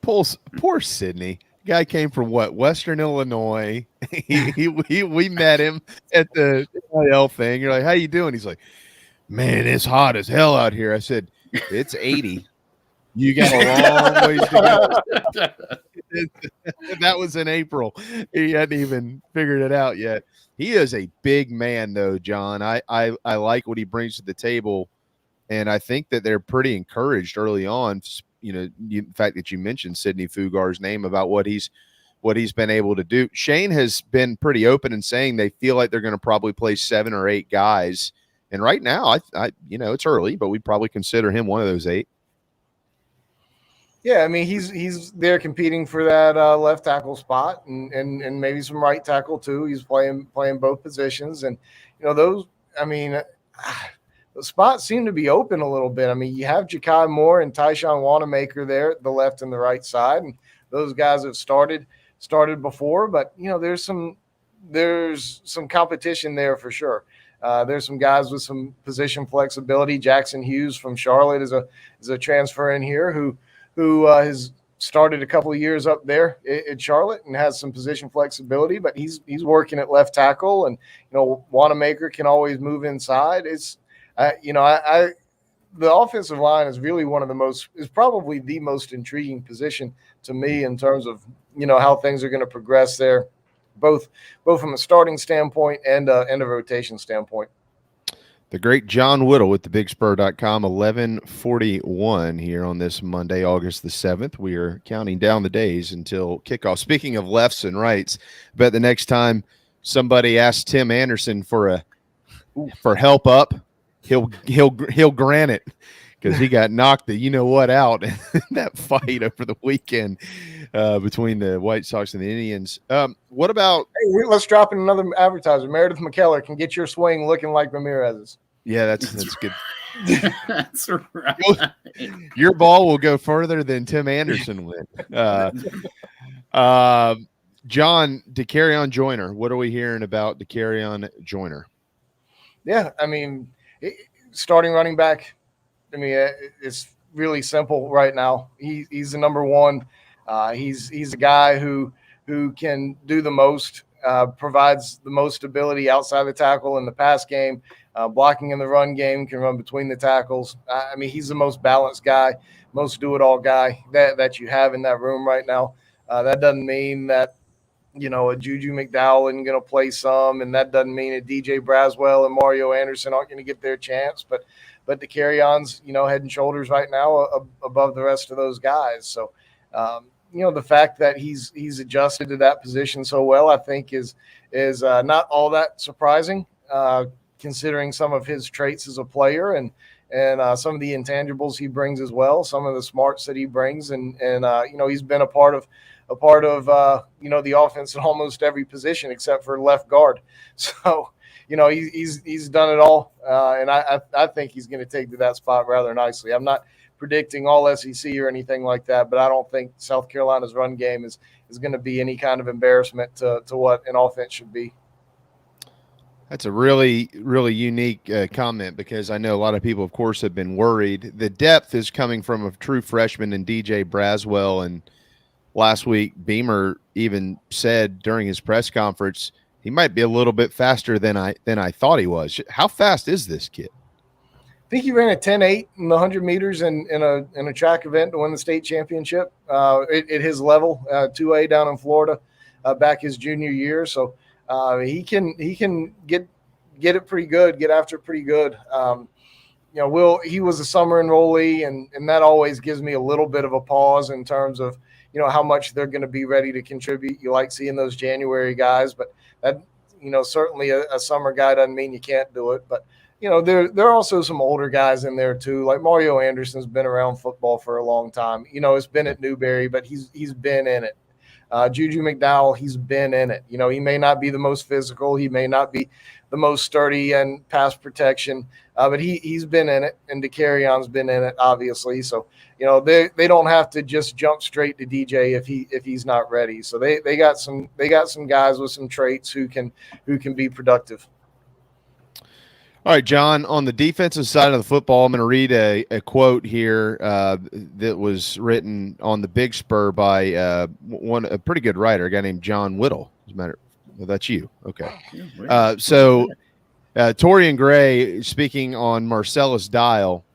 Poor Sydney. Guy came from what? Western Illinois. We met him at the NIL thing. You're like, how you doing? He's like, man, it's hot as hell out here. I said, it's 80. You got a long ways to go. That was in April. He hadn't even figured it out yet. He is a big man, though, John. I like what he brings to the table, and I think that they're pretty encouraged early on. You know, the fact that you mentioned Sidney Fugar's name about what he's been able to do. Shane has been pretty open in saying they feel like they're going to probably play 7 or 8 guys, and right now, I you know, it's early, but we'd probably consider him one of those 8. Yeah, I mean he's there competing for that left tackle spot and maybe some right tackle too. He's playing both positions, and you know those. I mean, the spots seem to be open a little bit. I mean, you have Ja'Kai Moore and Tyshawn Wanamaker there, the left and the right side, and those guys have started before. But you know, there's some competition there for sure. There's some guys with some position flexibility. Jackson Hughes from Charlotte is a transfer in here who has started a couple of years up there at Charlotte and has some position flexibility, but he's working at left tackle, and you know Wanamaker can always move inside. It's the offensive line is really is probably the most intriguing position to me in terms of you know how things are going to progress there, both from a starting standpoint and a rotation standpoint. The great John Whittle with thebigspur.com, 11:41 here on this Monday, August the 7th. We are counting down the days until kickoff. Speaking of lefts and rights, I bet the next time somebody asks Tim Anderson for help up, he'll grant it because he got knocked the you-know-what out in that fight over the weekend between the White Sox and the Indians. What about – Hey, let's drop in another advertiser. Meredith McKellar can get your swing looking like Ramirez's. Yeah, that's good. That's right. Your ball will go further than Tim Anderson went. John, DeCarrion Joyner. What are we hearing about DeCarrion Joyner? Yeah, I mean, starting running back, I mean, it's really simple right now. He's the number one. He's a guy who can do the most, provides the most stability outside the tackle in the pass game, blocking in the run game, can run between the tackles. I mean, he's the most balanced guy, most do-it-all guy that you have in that room right now. That doesn't mean that, you know, a Juju McDowell isn't going to play some, and that doesn't mean a DJ Braswell and Mario Anderson aren't going to get their chance, but DeCarrion's, you know, head and shoulders right now above the rest of those guys. So, you know, the fact that he's adjusted to that position so well, I think is not all that surprising, considering some of his traits as a player and some of the intangibles he brings as well, some of the smarts that he brings, and you know, he's been a part of you know, the offense in almost every position except for left guard. So, you know, he's done it all, and I think he's going to take to that spot rather nicely. I'm not predicting all SEC or anything like that, but I don't think South Carolina's run game is going to be any kind of embarrassment to what an offense should be. That's a really, really unique comment, because I know a lot of people, of course, have been worried. The depth is coming from a true freshman in DJ Braswell, and last week Beamer even said during his press conference he might be a little bit faster than I thought he was. How fast is this kid? I think he ran a 10.8 in the 100 meters in a track event to win the state championship at his level, 2A down in Florida, back his junior year. So he can get it pretty good, get after it pretty good. You know, he was a summer enrollee, and that always gives me a little bit of a pause in terms of, you know, how much they're going to be ready to contribute. You like seeing those January guys, but that, you know, certainly a summer guy doesn't mean you can't do it. But, you know, there are also some older guys in there too. Like Mario Anderson's been around football for a long time. You know, it's been at Newberry, but he's been in it. Juju McDowell, he's been in it. You know, he may not be the most physical. He may not be the most sturdy and pass protection, but he's been in it, and DeCarrion's been in it, obviously. So, you know, they don't have to just jump straight to DJ if he's not ready. So they got some guys with some traits who can be productive. All right, John, on the defensive side of the football, I'm going to read a quote here that was written on the Big Spur by a pretty good writer, a guy named John Whittle. As a matter, well, that's you. Okay. Torian Gray, speaking on Marcellus Dial,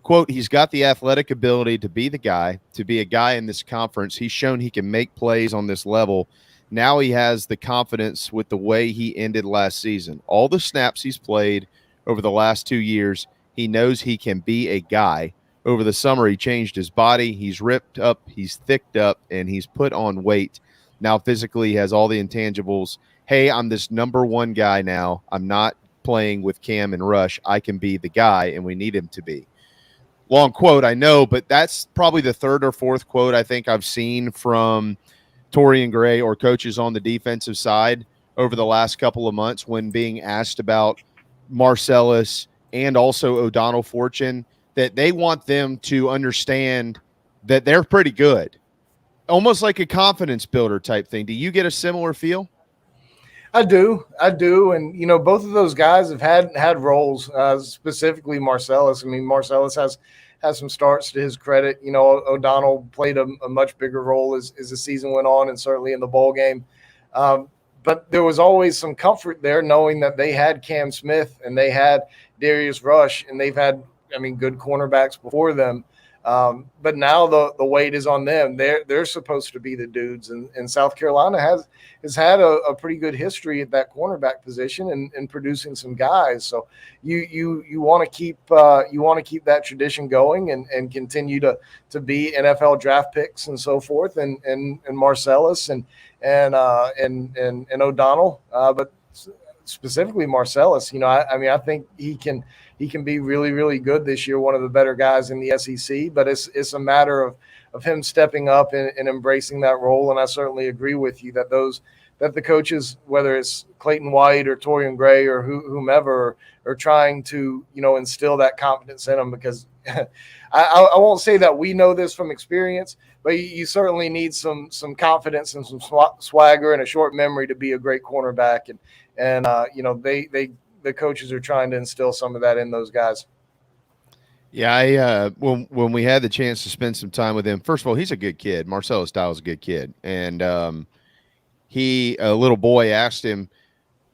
quote, he's got the athletic ability to be the guy, to be a guy in this conference. He's shown he can make plays on this level. Now he has the confidence with the way he ended last season. All the snaps he's played over the last 2 years, he knows he can be a guy. Over the summer, he changed his body. He's ripped up, he's thicked up, and he's put on weight. Now physically he has all the intangibles. Hey, I'm this number one guy now. I'm not playing with Cam and Rush. I can be the guy, and we need him to be. Long quote, I know, but that's probably the third or fourth quote I think I've seen from Torian Gray or coaches on the defensive side over the last couple of months when being asked about Marcellus and also O'Donnell Fortune, that they want them to understand that they're pretty good, almost like a confidence builder type thing. Do you get a similar feel? I do. And, both of those guys have had roles, specifically Marcellus. I mean, Marcellus has some starts to his credit. O'Donnell played a much bigger role as the season went on, and certainly in the bowl game. But there was always some comfort there knowing that they had Cam Smith and they had Darius Rush, and they've had, good cornerbacks before them. But now the weight is on them. They're supposed to be the dudes, and South Carolina has had a pretty good history at that cornerback position and producing some guys. So you want to keep that tradition going and continue to be NFL draft picks and so forth, and Marcellus and O'Donnell, but specifically Marcellus. I think he can be really, really good this year, one of the better guys in the SEC, but it's a matter of him stepping up and embracing that role. And I certainly agree with you that the coaches, whether it's Clayton White or Torian Gray or whomever, are trying to, instill that confidence in him, because I won't say that we know this from experience, but you certainly need some confidence and some swagger and a short memory to be a great cornerback. And the coaches are trying to instill some of that in those guys. Yeah, when we had the chance to spend some time with him, first of all, he's a good kid. Marcellus Styles is a good kid. And a little boy asked him,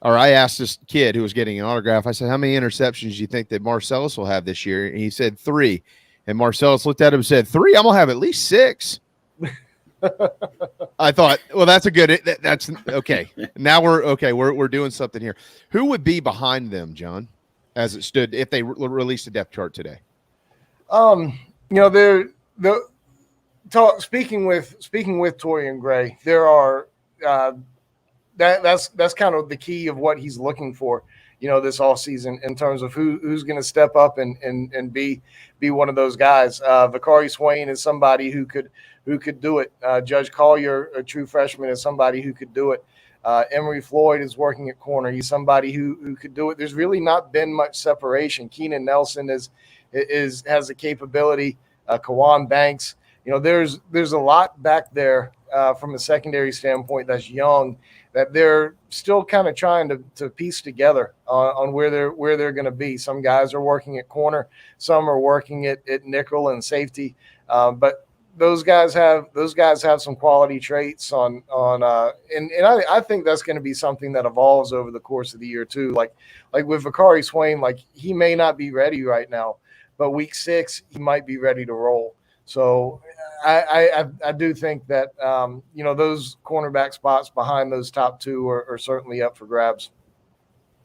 or I asked this kid who was getting an autograph, I said, how many interceptions do you think that Marcellus will have this year? And he said 3. And Marcellus looked at him and said, 3? I'm going to have at least 6. I thought, well, that's a good. That's okay. Now we're doing something here. Who would be behind them, John, as it stood if they released a depth chart today? Speaking with Torian Gray, there are that's kind of the key of what he's looking for, this offseason, in terms of who's going to step up and be one of those guys. Vakari Swain is somebody who could do it. Judge Collier, a true freshman, is somebody who could do it. Emory Floyd is working at corner. He's somebody who could do it. There's really not been much separation. Keenan Nelson has the capability. Kawan Banks. There's a lot back there from a secondary standpoint that's young, that they're still kind of trying to piece together on where they're going to be. Some guys are working at corner, some are working at nickel and safety, but those guys have some quality traits and I think that's going to be something that evolves over the course of the year too. Like with Vakari Swain, like he may not be ready right now, but week 6 he might be ready to roll. So I do think that those cornerback spots behind those top 2 are certainly up for grabs.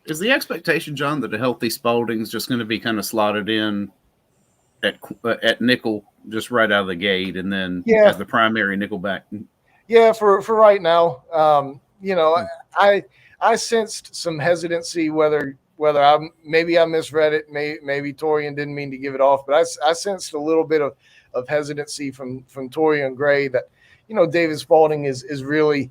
Is the expectation, John, that a healthy Spalding's just going to be kind of slotted in at nickel just right out of the gate, and then as the primary nickel back? Yeah, for right now, I sensed some hesitancy, whether I misread it, maybe Torian didn't mean to give it off, but I sensed a little bit of hesitancy from Torian Gray that David Spalding is really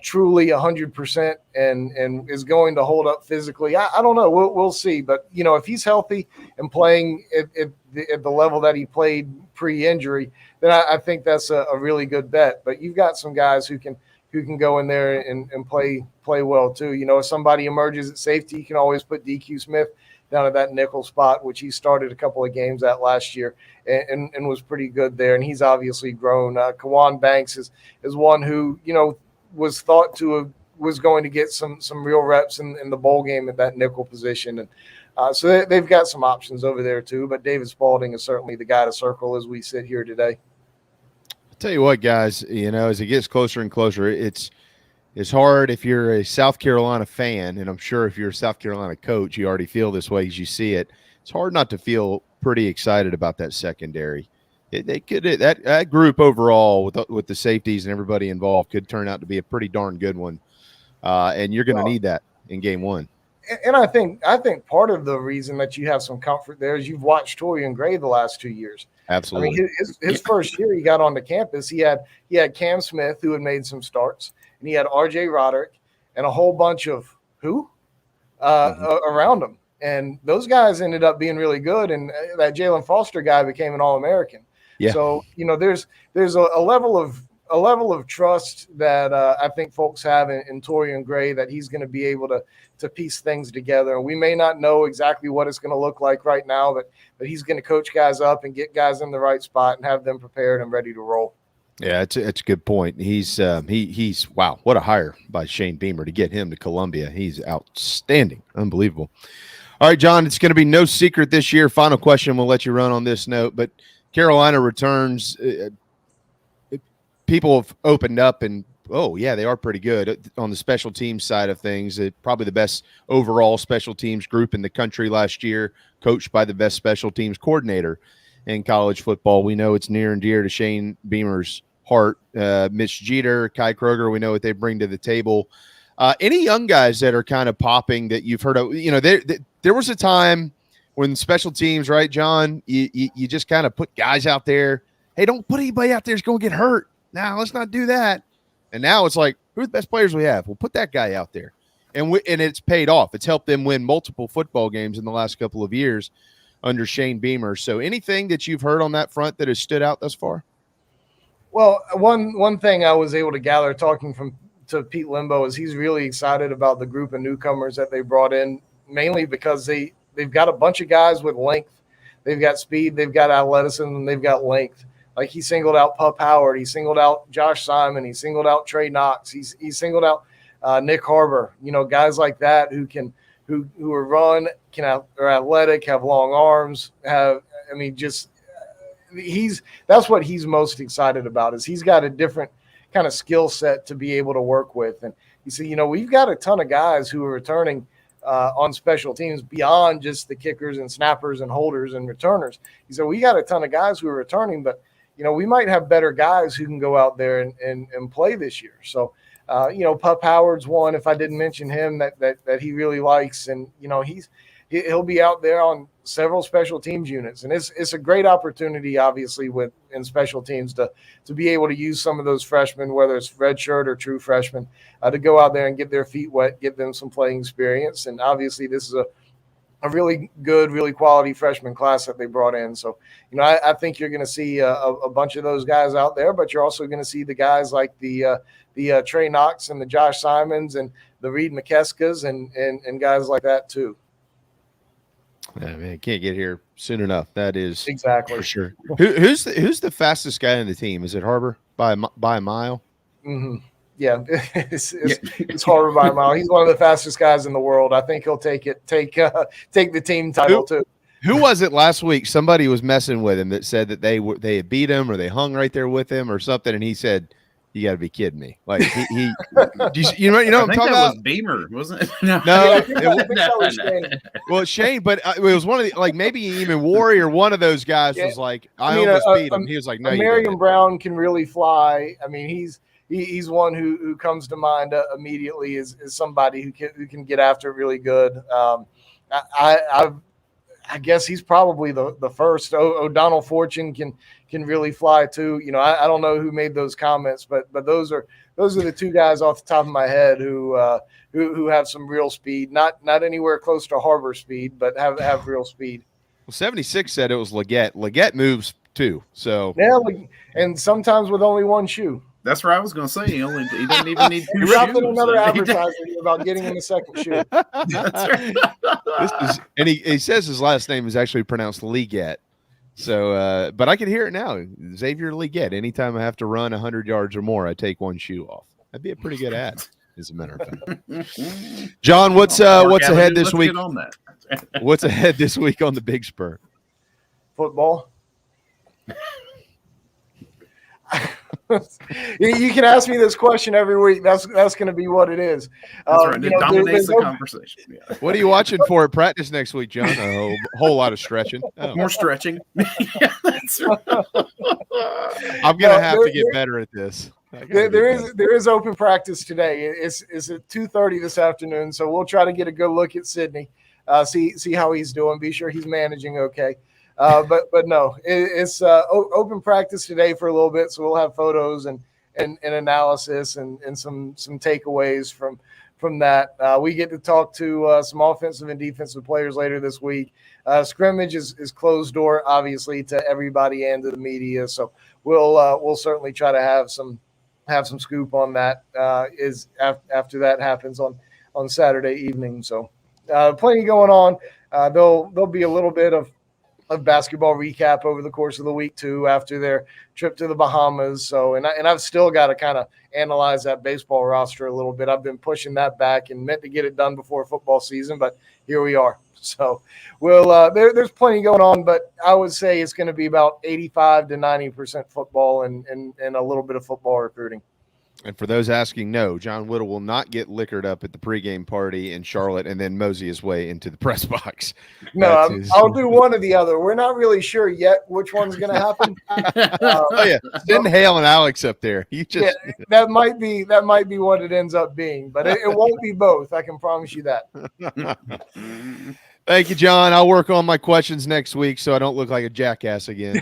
truly 100% and is going to hold up physically. I don't know. We'll see. But if he's healthy and playing at the level that he played pre-injury, then I think that's a really good bet. But you've got some guys who can go in there and play well too. If somebody emerges at safety, you can always put DQ Smith down at that nickel spot, which he started a couple of games at last year and was pretty good there. And he's obviously grown. Kawan Banks is one who, was thought to was going to get some real reps in the bowl game at that nickel position. And so they've got some options over there too. But David Spalding is certainly the guy to circle as we sit here today. I'll tell you what, guys, as it gets closer and closer, it's hard if you're a South Carolina fan, and I'm sure if you're a South Carolina coach, you already feel this way as you see it. It's hard not to feel pretty excited about that secondary. That group overall with the safeties and everybody involved could turn out to be a pretty darn good one, and you're going to need that in game one. And I think part of the reason that you have some comfort there is you've watched Torian Gray the last 2 years. Absolutely. I mean, his first year he got onto campus, he had Cam Smith, who had made some starts, and he had R.J. Roderick and a whole bunch of around him. And those guys ended up being really good, and that Jalen Foster guy became an All-American. Yeah. So, there's a level of trust that I think folks have in Torian Gray that he's going to be able to piece things together. And we may not know exactly what it's going to look like right now, but he's going to coach guys up and get guys in the right spot and have them prepared and ready to roll. Yeah, it's a good point. He's wow, what a hire by Shane Beamer to get him to Columbia. He's outstanding, unbelievable. All right, John, it's going to be no secret this year. Final question, we'll let you run on this note, but Carolina returns. People have opened up and, oh, yeah, they are pretty good on the special teams side of things. Probably the best overall special teams group in the country last year, coached by the best special teams coordinator in college football. We know it's near and dear to Shane Beamer's heart. Mitch Jeter, Kai Kroger, we know what they bring to the table. Any young guys that are kind of popping that you've heard of? There was a time when special teams, right, John, you just kind of put guys out there. Hey, don't put anybody out there that's going to get hurt. Now, let's not do that. And now it's like, who are the best players we have? We'll put that guy out there. And it's paid off. It's helped them win multiple football games in the last couple of years under Shane Beamer. So anything that you've heard on that front that has stood out thus far? Well, one thing I was able to gather talking to Pete Limbo is he's really excited about the group of newcomers that they brought in, mainly because they've got a bunch of guys with length. They've got speed, they've got athleticism, and they've got length. Like he singled out Pup Howard, he singled out Josh Simon, he singled out Trey Knox, he singled out Nick Harbor. Guys like that who are run, are athletic, have long arms, that's what he's most excited about. Is he's got a different kind of skill set to be able to work with. And you see, we've got a ton of guys who are returning on special teams beyond just the kickers and snappers and holders and returners. He said, we got a ton of guys who are returning, but we might have better guys who can go out there and play this year. So, Pup Howard's one, if I didn't mention him, that he really likes. And, he'll be out there on several special teams units. And it's a great opportunity, obviously, in special teams to be able to use some of those freshmen, whether it's redshirt or true freshmen, to go out there and get their feet wet, get them some playing experience. And obviously this is a really good, really quality freshman class that they brought in. So, I think you're going to see a bunch of those guys out there, but you're also going to see the guys like the Trey Knox and the Josh Simons and the Reed McKeskas and guys like that too. Yeah, man, can't get here soon enough. That is exactly for sure. Who's the fastest guy in the team? Is it Harbor by a mile? Mm-hmm. Yeah, it's Harbor by a mile. He's one of the fastest guys in the world. I think he'll take the team title too. Who was it last week? Somebody was messing with him that said that they had beat him or they hung right there with him or something, and he said, "You got to be kidding me!" Like he you know what I'm talking about? Was Beamer, wasn't it? No, well, it's Shane, but it was one of the maybe even Warrior or one of those guys was like, I almost beat him. He was like, "No, Marion Brown can really fly." I mean, he's one who comes to mind immediately as somebody who can get after it really good. I guess he's probably the first. O'Donnell Fortune can really fly too. I don't know who made those comments, but those are the two guys off the top of my head who have some real speed. Not anywhere close to Harbor speed, but have real speed. Well, 76 said it was Leggett. Leggett moves too. So yeah, and sometimes with only one shoe. That's what I was going to say. He didn't even need 2 He shoes. dropped in another advertiser about getting him a second shoe. That's right. And he says his last name is actually pronounced Leggett. So, but I can hear it now. Xavier Leggett. Anytime I have to run 100 yards or more, I take 1 shoe off. That'd be a pretty good ad, as a matter of fact. John, what's ahead this week? Get on that. What's ahead this week on the Big Spur? Football. You can ask me this question every week. That's going to be what it is. That's right. It dominates the conversation. Yeah. What are you watching for at practice next week, John? A whole lot of stretching. Oh. More stretching. Yeah, that's right. I'm going to have to get better at this. There is open practice today. It's at 2:30 this afternoon, so we'll try to get a good look at Sydney, see how he's doing, be sure he's managing okay. But no, it's open practice today for a little bit, so we'll have photos and analysis and some takeaways from that. We get to talk to some offensive and defensive players later this week. Scrimmage is closed door, obviously, to everybody and to the media, so we'll certainly try to have some scoop on that after that happens on Saturday evening. So plenty going on. There'll be a little bit of basketball recap over the course of the week too, after their trip to the Bahamas. So, and I've still got to kind of analyze that baseball roster a little bit. I've been pushing that back and meant to get it done before football season, but here we are. So there's plenty going on, but I would say it's going to be about 85 to 90% football and a little bit of football recruiting. And for those asking, no, John Whittle will not get liquored up at the pregame party in Charlotte and then mosey his way into the press box. No, I'll do one or the other. We're not really sure yet which one's going to happen. Oh yeah, send Hale and Alex up there. That might be what it ends up being, but it won't be both. I can promise you that. Thank you, John. I'll work on my questions next week so I don't look like a jackass again.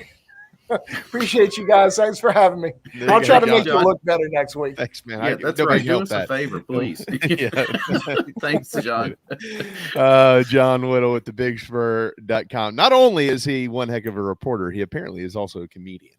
Appreciate you guys. Thanks for having me. I'll try to make you look better next week. Thanks, man. Yeah, that's right. Do us a favor, please. Thanks, John. John Whittle with thebigspur.com. Not only is he one heck of a reporter, he apparently is also a comedian.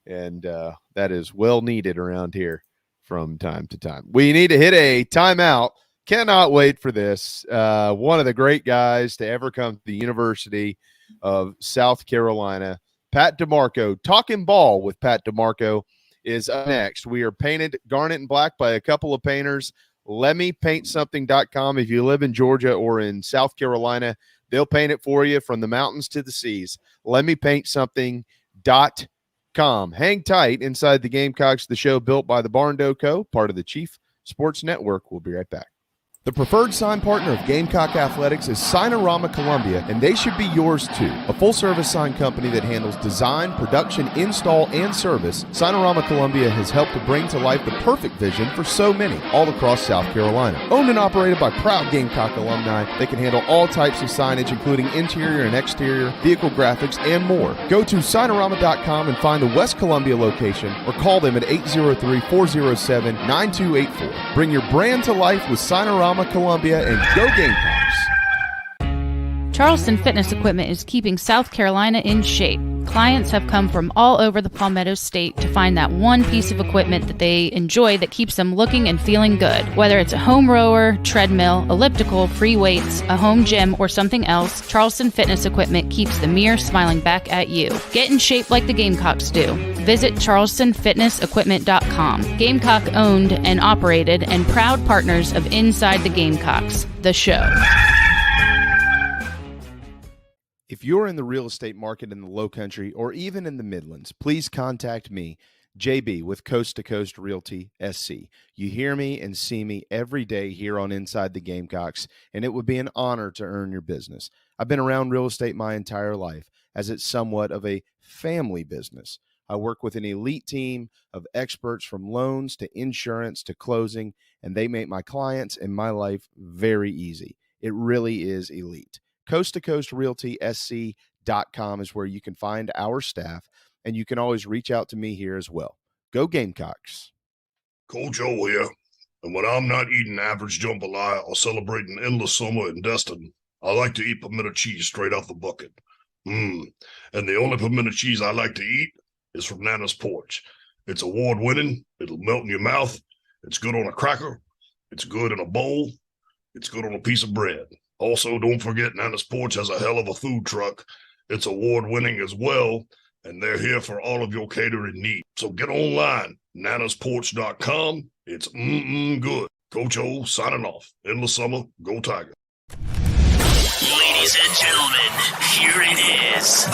And that is well needed around here from time to time. We need to hit a timeout. Cannot wait for this. One of the great guys to ever come to the University of South Carolina, Pat DiMarco. Talkin Ball with Pat DiMarco is up next. We are painted garnet and black by a couple of painters. LetMePaintSomething.com. If you live in Georgia or in South Carolina, they'll paint it for you from the mountains to the seas. LetMePaintSomething.com. Hang tight. Inside the Gamecocks, the show built by the Barn Dough Co., part of the Chief Sports Network. We'll be right back. The preferred sign partner of Gamecock Athletics is Signorama Columbia, and they should be yours too. A full-service sign company that handles design, production, install, and service, Signorama Columbia has helped to bring to life the perfect vision for so many all across South Carolina. Owned and operated by proud Gamecock alumni, they can handle all types of signage, including interior and exterior, vehicle graphics, and more. Go to Signorama.com and find the West Columbia location, or call them at 803-407-9284. Bring your brand to life with Signorama Columbia, and go Gamecocks. Charleston Fitness Equipment is keeping South Carolina in shape. Clients have come from all over the Palmetto State to find that one piece of equipment that they enjoy that keeps them looking and feeling good. Whether it's a home rower, treadmill, elliptical, free weights, a home gym, or something else, Charleston Fitness Equipment keeps the mirror smiling back at you. Get in shape like the Gamecocks do. Visit charlestonfitnessequipment.com. Gamecock owned and operated and proud partners of Inside the Gamecocks, the show. If you're in the real estate market in the Low Country or even in the Midlands, please contact me, JB, with Coast to Coast Realty SC. You hear me and see me every day here on Inside the Gamecocks, and it would be an honor to earn your business. I've been around real estate my entire life, as it's somewhat of a family business. I work with an elite team of experts from loans to insurance to closing, and they make my clients and my life very easy. It really is elite. Coast to Coast Realty SC.com is where you can find our staff, and you can always reach out to me here as well. Go Gamecocks. Coach O here, and when I'm not eating average jambalaya or celebrating endless summer in Destin, I like to eat pimento cheese straight off the bucket. And the only pimento cheese I like to eat is from Nana's porch. It's award-winning. It'll melt in your mouth. It's good on a cracker. It's good in a bowl. It's good on a piece of bread. Also, don't forget Nana's Porch has a hell of a food truck. It's award-winning as well, and they're here for all of your catering needs. So get online, nanasporch.com. It's good. Coach O signing off. Endless summer. Go Tiger. Ladies and gentlemen, here it is.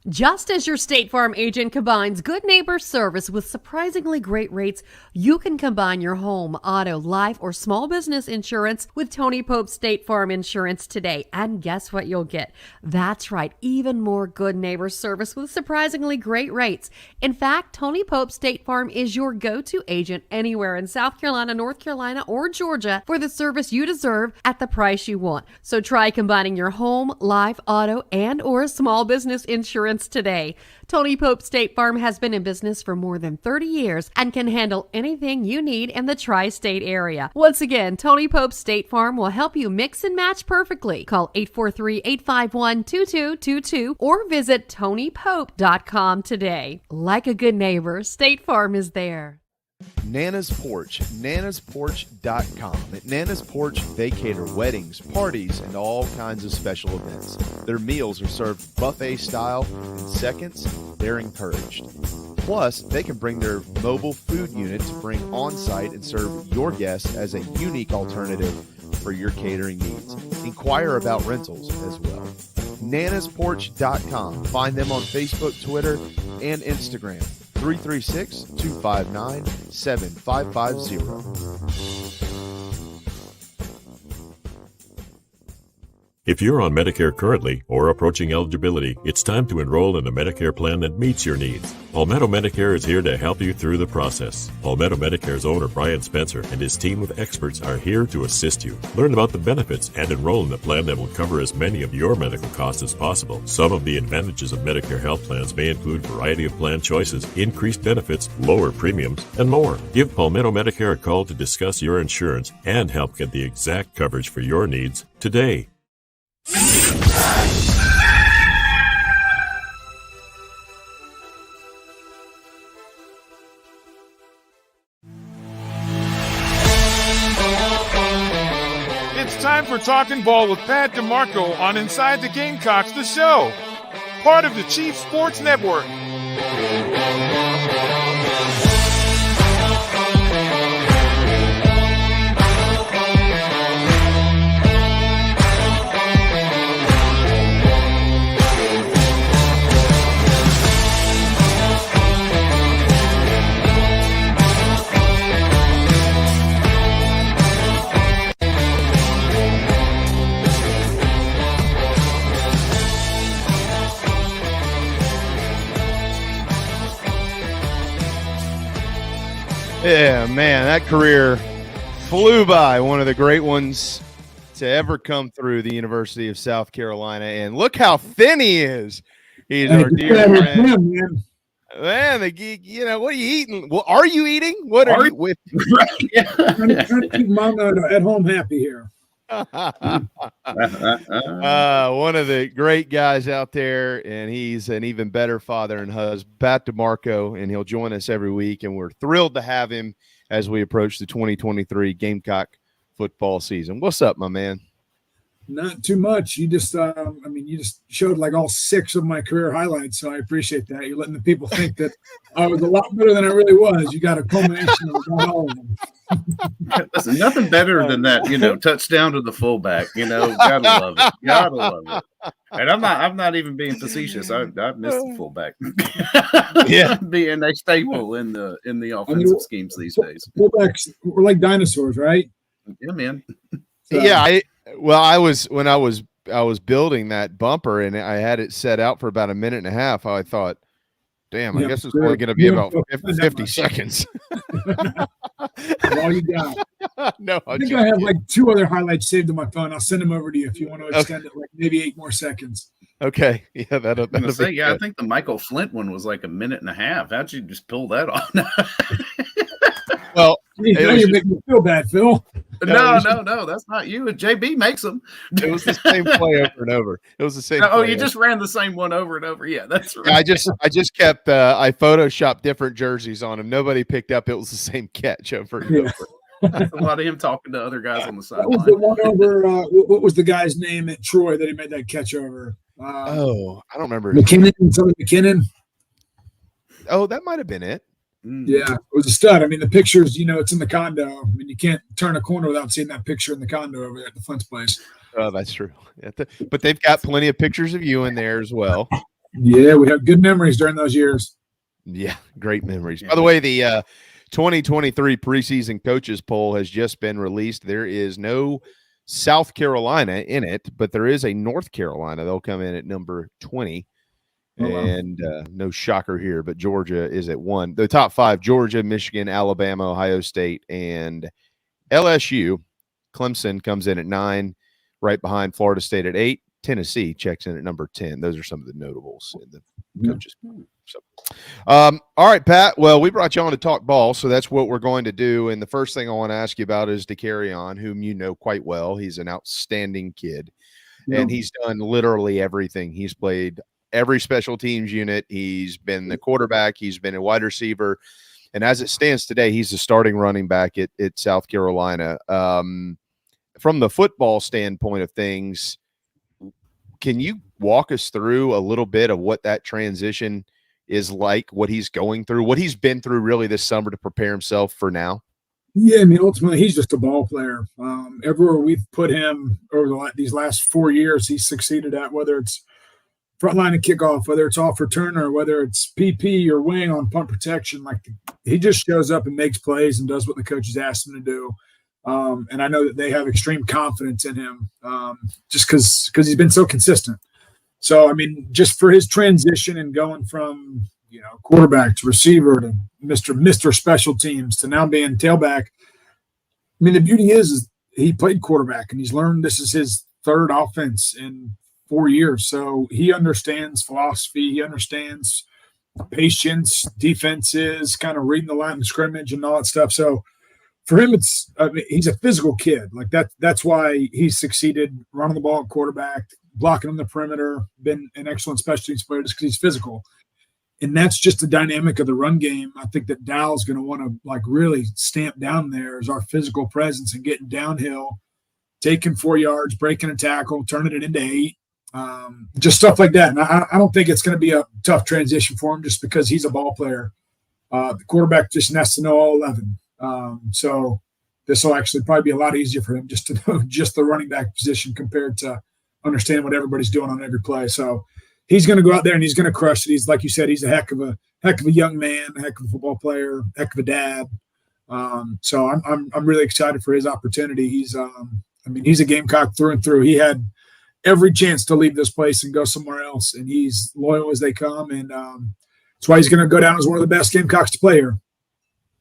Just as your State Farm agent combines good neighbor service with surprisingly great rates, you can combine your home, auto, life, or small business insurance with Tony Pope State Farm Insurance today. And guess what you'll get? That's right, even more good neighbor service with surprisingly great rates. In fact, Tony Pope State Farm is your go-to agent anywhere in South Carolina, North Carolina, or Georgia for the service you deserve at the price you want. So try combining your home, life, auto, and or small business insurance today. Tony Pope State Farm has been in business for more than 30 years and can handle anything you need in the tri-state area. Once again, Tony Pope State Farm will help you mix and match perfectly. Call 843-851-2222 or visit TonyPope.com today. Like a good neighbor, State Farm is there. Nana's Porch, nanasporch.com. At Nana's Porch, they cater weddings, parties, and all kinds of special events. Their meals are served buffet style. In seconds, they're encouraged. Plus, they can bring their mobile food unit to bring on-site and serve your guests as a unique alternative for your catering needs. Inquire about rentals as well. nanasporch.com. Find them on Facebook, Twitter, and Instagram. 336-259-7550. If you're on Medicare currently or approaching eligibility, it's time to enroll in a Medicare plan that meets your needs. Palmetto Medicare is here to help you through the process. Palmetto Medicare's owner, Brian Spencer, and his team of experts are here to assist you. Learn about the benefits and enroll in a plan that will cover as many of your medical costs as possible. Some of the advantages of Medicare health plans may include variety of plan choices, increased benefits, lower premiums, and more. Give Palmetto Medicare a call to discuss your insurance and help get the exact coverage for your needs today. It's time for Talkin Ball with Pat DiMarco on Inside the Gamecocks, the show, part of the Chief Sports Network. Yeah, man, that career flew by. One of the great ones to ever come through the University of South Carolina. And look how thin he is. He's our dear friend. Man, the geek, you know, what are you eating? What are you eating? What are you with? Trying to keep mom at home happy here. One of the great guys out there, and he's an even better father and husband, Pat DiMarco, and he'll join us every week, and we're thrilled to have him as we approach the 2023 Gamecock football season. What's up, my man? Not too much. You just, you just showed like all 6 of my career highlights, so I appreciate that. You're letting the people think that I was a lot better than I really was. You got a culmination of all of them. Listen, nothing better than that, touchdown to the fullback. Gotta love it. Gotta love it. And I'm not even being facetious. I miss the fullback. Yeah, being a staple in the offensive schemes these days. Fullbacks were like dinosaurs, right? Yeah, man. Yeah, I was building that bumper, and I had it set out for about a minute and a half. I thought, damn, I guess it's only going to be about 50 seconds. All you got. No, I think I have like 2 other highlights saved on my phone. I'll send them over to you if you want to extend it like maybe 8 more seconds. Okay. Yeah, that'll be good. I think the Michael Flint one was like a minute and a half. How'd you just pull that off? Well, now you're making me feel bad, Phil. No, that's not you. JB makes them. It was the same play over and over. It was the same. Oh, play you just ran the same one over and over. Yeah, that's right. I just kept I photoshopped different jerseys on him. Nobody picked up. It was the same catch over and over. A lot of him talking to other guys on the sideline. What was the one over? What was the guy's name at Troy that he made that catch over? I don't remember. McKinnon. Oh, that might have been it. Yeah, it was a stud. I mean, the pictures, it's in the condo. I mean, you can't turn a corner without seeing that picture in the condo over there at the Flint's place. Oh, that's true. But they've got plenty of pictures of you in there as well. Yeah, we have good memories during those years. Yeah, great memories. By the way, the 2023 preseason coaches poll has just been released. There is no South Carolina in it, but there is a North Carolina. They'll come in at number 20. And no shocker here, but Georgia is at 1. The top 5, Georgia, Michigan, Alabama, Ohio State, and LSU. Clemson comes in at 9, right behind Florida State at 8. Tennessee checks in at number 10. Those are some of the notables in the coaches. So, all right, Pat. Well, we brought you on to talk ball, so that's what we're going to do. And the first thing I want to ask you about is DeCarrion, whom you know quite well. He's an outstanding kid, and he's done literally everything. He's played every special teams unit. He's been the quarterback. He's been a wide receiver. And as it stands today, he's the starting running back at South Carolina. From the football standpoint of things, can you walk us through a little bit of what that transition is like, what he's going through, what he's been through really this summer to prepare himself for now? Yeah, I mean, ultimately, he's just a ball player. Everywhere we've put him over these last 4 years, he's succeeded at, whether it's front line of kickoff, whether it's off return or whether it's PP or wing on punt protection. Like, he just shows up and makes plays and does what the coaches asked him to do. And I know that they have extreme confidence in him just because he's been so consistent. So, I mean, just for his transition and going from, quarterback to receiver to Mr. Special Teams to now being tailback. I mean, the beauty is he played quarterback and he's learned this is his third offense in 4 years. So he understands philosophy. He understands patience, defenses, kind of reading the line of scrimmage and all that stuff. So for him, he's a physical kid. Like that's why he's succeeded running the ball at quarterback, blocking on the perimeter, been an excellent special teams player just because he's physical. And that's just the dynamic of the run game. I think that Dowell's going to want to really stamp down there as our physical presence and getting downhill, taking 4 yards, breaking a tackle, turning it into 8. Just stuff like that. And I don't think it's going to be a tough transition for him just because he's a ball player. The quarterback just has to know all 11. So this will actually probably be a lot easier for him just to know just the running back position compared to understand what everybody's doing on every play. So he's going to go out there and he's going to crush it. He's, like you said, he's a heck of a young man, a heck of a football player, heck of a dad. So I'm really excited for his opportunity. He's a Gamecock through and through. He had every chance to leave this place and go somewhere else, and he's loyal as they come, and that's why he's going to go down as one of the best Gamecocks to play here.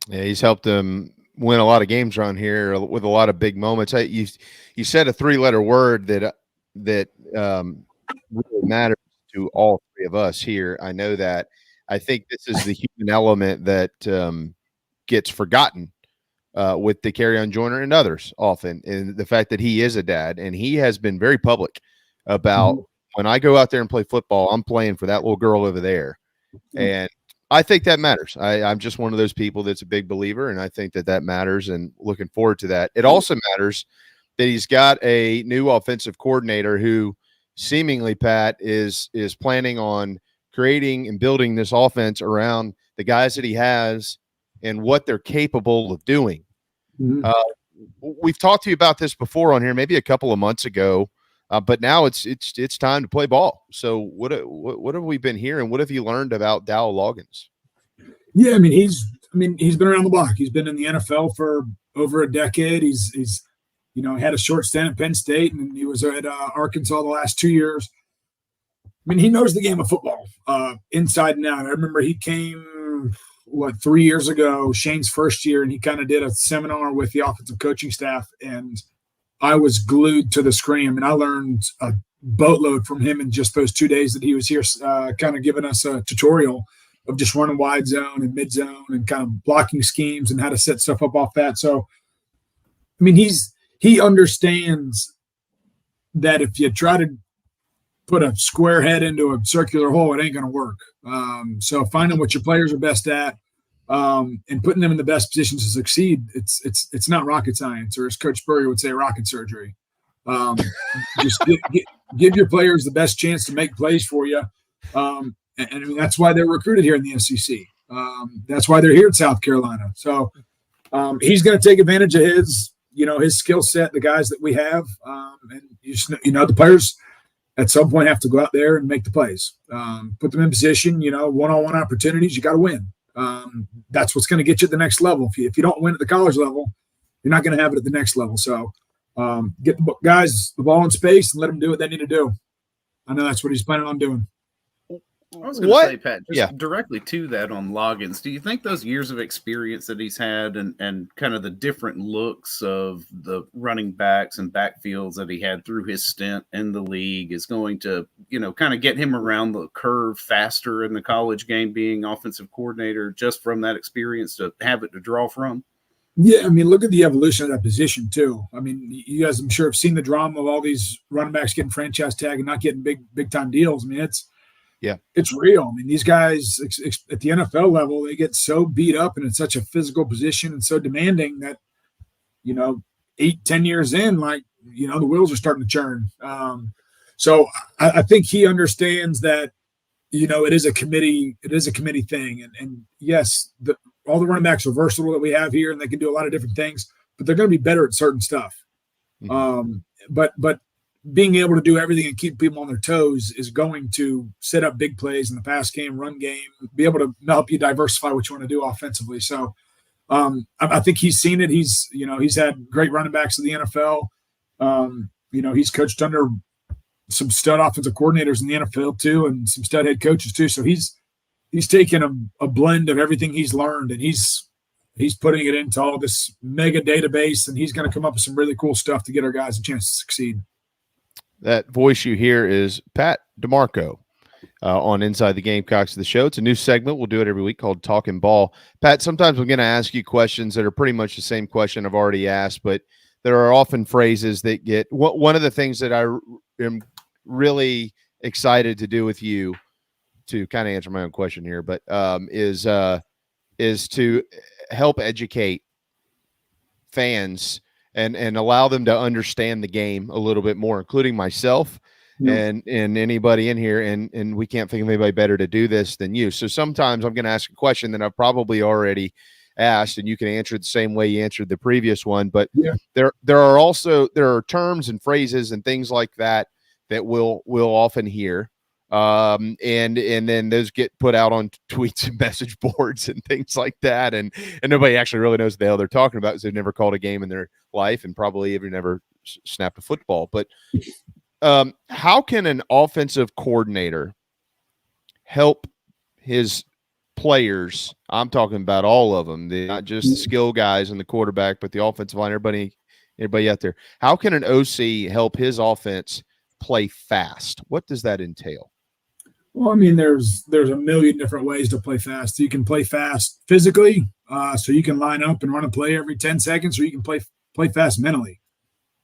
Yeah, he's helped them win a lot of games around here with a lot of big moments. You said a 3-letter word that really matters to all three of us here. I know that. I think this is the human element that gets forgotten with DeCarrion Joyner and others often, and the fact that he is a dad, and he has been very public about when I go out there and play football, I'm playing for that little girl over there. And I think that matters. I'm just one of those people that's a big believer, and I think that matters, and looking forward to that. It also matters that he's got a new offensive coordinator who seemingly, Pat, is planning on creating and building this offense around the guys that he has and what they're capable of doing. We've talked to you about this before on here, maybe a couple of months ago, but now it's time to play ball. So what have we been hearing? What have you learned about Dowell Loggins? Yeah, he's been around the block. He's been in the NFL for over a decade. He's had a short stint at Penn State, and he was at Arkansas the last 2 years. He knows the game of football inside and out. I remember he came 3 years ago, Shane's first year, and he kind of did a seminar with the offensive coaching staff, and I was glued to the screen. And I learned a boatload from him in just those 2 days that he was here, kind of giving us a tutorial of just running wide zone and mid zone and kind of blocking schemes and how to set stuff up off that. So I mean, he understands that if you try to put a square head into a circular hole, it ain't going to work. So finding what your players are best at and putting them in the best positions to succeed, it's not rocket science, or as Coach Spur would say, rocket surgery. Just give your players the best chance to make plays for you. And I mean, that's why they're recruited here in the SEC. That's why they're here in South Carolina. So he's going to take advantage of his skill set, the guys that we have. And the players at some point have to go out there and make the plays, put them in position, one-on-one opportunities. You got to win. That's what's going to get you at the next level. If you don't win at the college level, you're not going to have it at the next level. So get the guys the ball in space and let them do what they need to do. I know that's what he's planning on doing. I was going to say, Pat, just directly to that on Loggins, do you think those years of experience that he's had and kind of the different looks of the running backs and backfields that he had through his stint in the league is going to, kind of get him around the curve faster in the college game, being offensive coordinator, just from that experience to have it to draw from? Yeah, I mean, look at the evolution of that position, too. I mean, you guys, I'm sure, have seen the drama of all these running backs getting franchise tag and not getting big-time deals. I mean, it's real. I mean, these guys at the NFL level, they get so beat up and in such a physical position and so demanding that, 8-10 years in, the wheels are starting to churn. So I think he understands that, it is a committee thing. And yes, all the running backs are versatile that we have here and they can do a lot of different things, but they're going to be better at certain stuff. Mm-hmm. But being able to do everything and keep people on their toes is going to set up big plays in the pass game, run game, be able to help you diversify what you want to do offensively. So I think he's seen it. He's had great running backs in the NFL. He's coached under some stud offensive coordinators in the NFL too, and some stud head coaches too. So he's taken a blend of everything he's learned, and he's putting it into all this mega database, and he's going to come up with some really cool stuff to get our guys a chance to succeed. That voice you hear is Pat DiMarco on Inside the Gamecocks of the show. It's a new segment. We'll do it every week called Talkin Ball. Pat, sometimes I'm going to ask you questions that are pretty much the same question I've already asked, but there are often phrases that get – one of the things that I am really excited to do with you, to kind of answer my own question here, but is to help educate fans and allow them to understand the game a little bit more, including myself and anybody in here. And we can't think of anybody better to do this than you. So sometimes I'm going to ask a question that I've probably already asked, and you can answer it the same way you answered the previous one. But there are terms and phrases and things like that we'll often hear. And then those get put out on tweets and message boards and things like that. And nobody actually really knows what the hell they're talking about, because they've never called a game in their life and probably even never snapped a football. But how can an offensive coordinator help his players? I'm talking about all of them, not just the skill guys and the quarterback, but the offensive line, everybody out there. How can an OC help his offense play fast? What does that entail? Well, I mean, there's a million different ways to play fast. You can play fast physically, so you can line up and run a play every 10 seconds, or you can play fast mentally.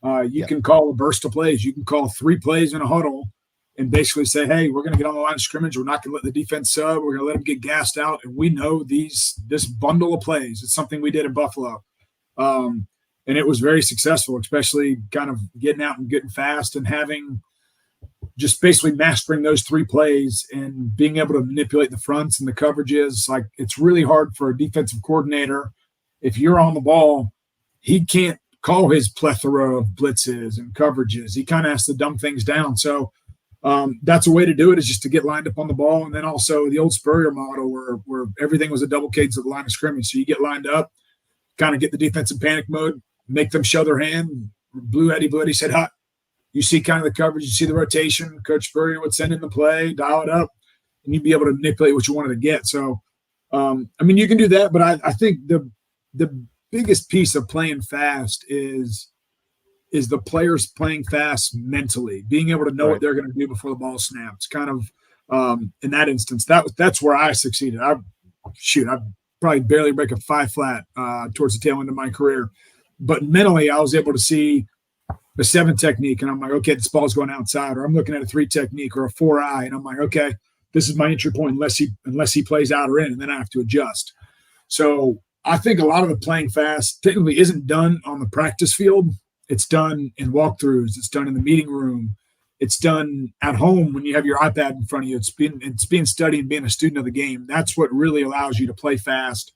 You can call a burst of plays. You can call 3 plays in a huddle and basically say, hey, we're going to get on the line of scrimmage. We're not going to let the defense sub. We're going to let them get gassed out. And we know this bundle of plays. It's something we did in Buffalo. And it was very successful, especially kind of getting out and getting fast and having – just basically mastering those 3 plays and being able to manipulate the fronts and the coverages. Like, it's really hard for a defensive coordinator. If you're on the ball, he can't call his plethora of blitzes and coverages. He kind of has to dumb things down. So that's a way to do it, is just to get lined up on the ball. And then also the old Spurrier model where everything was a double cadence at the line of scrimmage. So you get lined up, kind of get the defense in panic mode, make them show their hand. Blue Eddie said, hot. You see kind of the coverage, you see the rotation. Coach Spurrier would send in the play, dial it up, and you'd be able to manipulate what you wanted to get. So, I mean, you can do that, but I think the biggest piece of playing fast is the players playing fast mentally, being able to know what they're going to do before the ball snaps. Kind of in that instance, that's where I succeeded. I probably barely break a 5 flat towards the tail end of my career. but mentally I was able to see the 7 technique, and I'm like, okay, this ball's going outside, or I'm looking at a 3 technique or a 4-eye, and I'm like, okay, this is my entry point unless he plays out or in, and then I have to adjust. So I think a lot of the playing fast technically isn't done on the practice field. It's done in walkthroughs. It's done in the meeting room. It's done at home when you have your iPad in front of you. It's being studied and being a student of the game. That's what really allows you to play fast.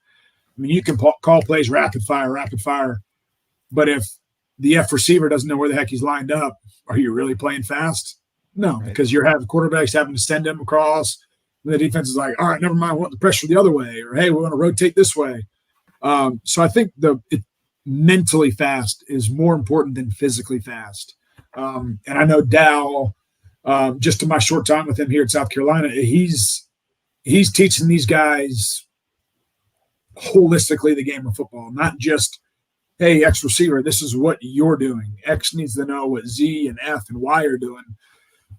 I mean, you can call plays rapid fire, but if the F receiver doesn't know where the heck he's lined up, are you really playing fast? No, because you're having quarterbacks having to send him across. And the defense is like, all right, never mind, we want the pressure the other way, or hey, we want to rotate this way. So I think mentally fast is more important than physically fast. And I know Dow, just in my short time with him here at South Carolina, he's teaching these guys holistically the game of football, not just, hey, X receiver, this is what you're doing. X needs to know what Z and F and Y are doing,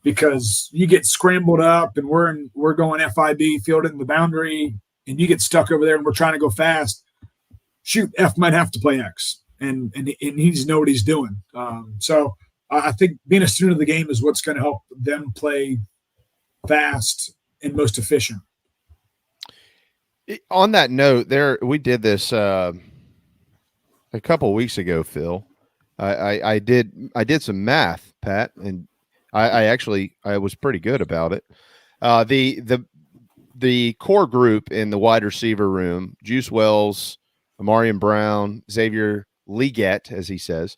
because you get scrambled up and we're going FIB, fielding the boundary, and you get stuck over there and we're trying to go fast. Shoot, F might have to play X, and he needs to know what he's doing. So I think being a student of the game is what's going to help them play fast and most efficient. On that note, we did this a couple of weeks ago, Phil. I did some math, Pat, and I was pretty good about it. The core group in the wide receiver room: Juice Wells, Amarian Brown, Xavier Legette, as he says.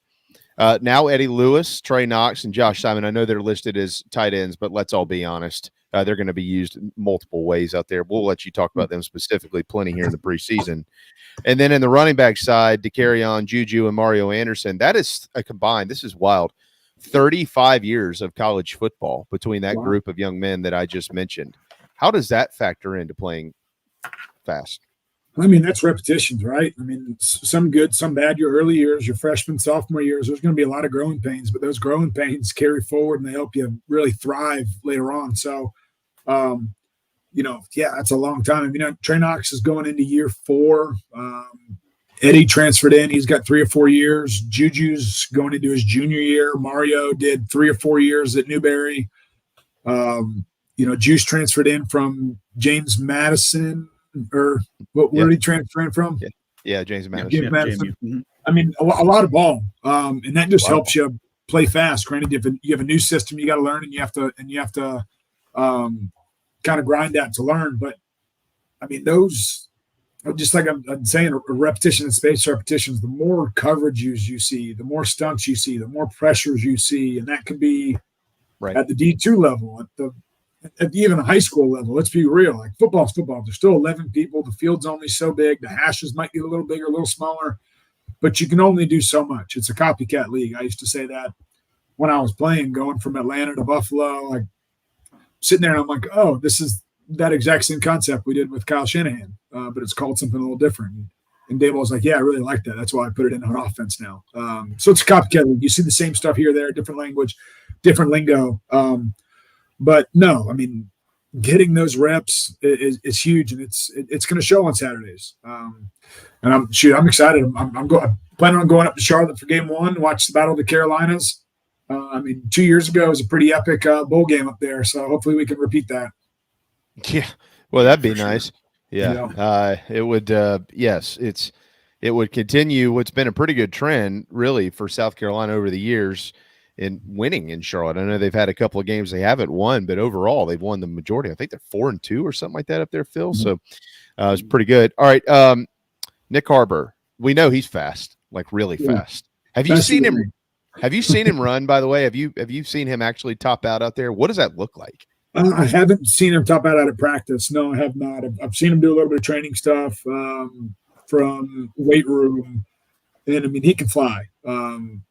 Now Eddie Lewis, Trey Knox, and Josh Simon. I know they're listed as tight ends, but let's all be honest. They're going to be used multiple ways out there. We'll let you talk about them specifically plenty here in the preseason. And then in the running back side, DeCarrion, Juju, and Mario Anderson. That is a combined, this is wild, 35 years of college football between that group of young men that I just mentioned. How does that factor into playing fast? I mean, that's repetitions, right? I mean, some good, some bad. Your early years, your freshman, sophomore years, there's going to be a lot of growing pains, but those growing pains carry forward and they help you really thrive later on. So, that's a long time. I mean, Trey Knox is going into year 4. Eddie transferred in. He's got 3 or 4 years. Juju's going into his junior year. Mario did 3 or 4 years at Newberry. Juice transferred in from James Madison, or where did he transfer in from? Yeah, James Madison. James Madison. Mm-hmm. I mean, a lot of ball, and that just helps you play fast. Granted, if you have a new system, you got to learn, and you have to kind of grind that to learn. But I mean, those, just like I'm saying, a repetition and spaced repetitions. The more coverages you see, the more stunts you see, the more pressures you see, and that can be at the D2 level, at even a high school level. Let's be real. Like, football's football. There's still 11 people. The field's only so big. The hashes might get a little bigger, a little smaller, but you can only do so much. It's a copycat league. I used to say that when I was playing, going from Atlanta to Buffalo, like sitting there and I'm like, oh, this is that exact same concept we did with Kyle Shanahan, but it's called something a little different. And Dave was like, yeah, I really like that. That's why I put it in on offense now. So it's a copycat league. You see the same stuff here, there, different language, different lingo. But no, I mean, getting those reps is huge, and it's going to show on Saturdays. And I'm excited. I'm planning on going up to Charlotte for game 1, watch the Battle of the Carolinas. I mean, 2 years ago was a pretty epic bowl game up there, so hopefully we can repeat that. Yeah, well, that'd be nice. Yeah, it would. Yes, it would continue what's been a pretty good trend, really, for South Carolina over the years in winning in Charlotte. I know they've had a couple of games they haven't won, but overall they've won the majority. I think they're 4-2 or something like that up there, Phil. Mm-hmm. So it's pretty good. All right, Nick Harbor. We know he's fast, like really fast. Have you seen him? Have you seen him run? By the way, have you seen him actually top out there? What does that look like? I haven't seen him top out at practice. No, I have not. I've seen him do a little bit of training stuff from weight room, and I mean, he can fly. And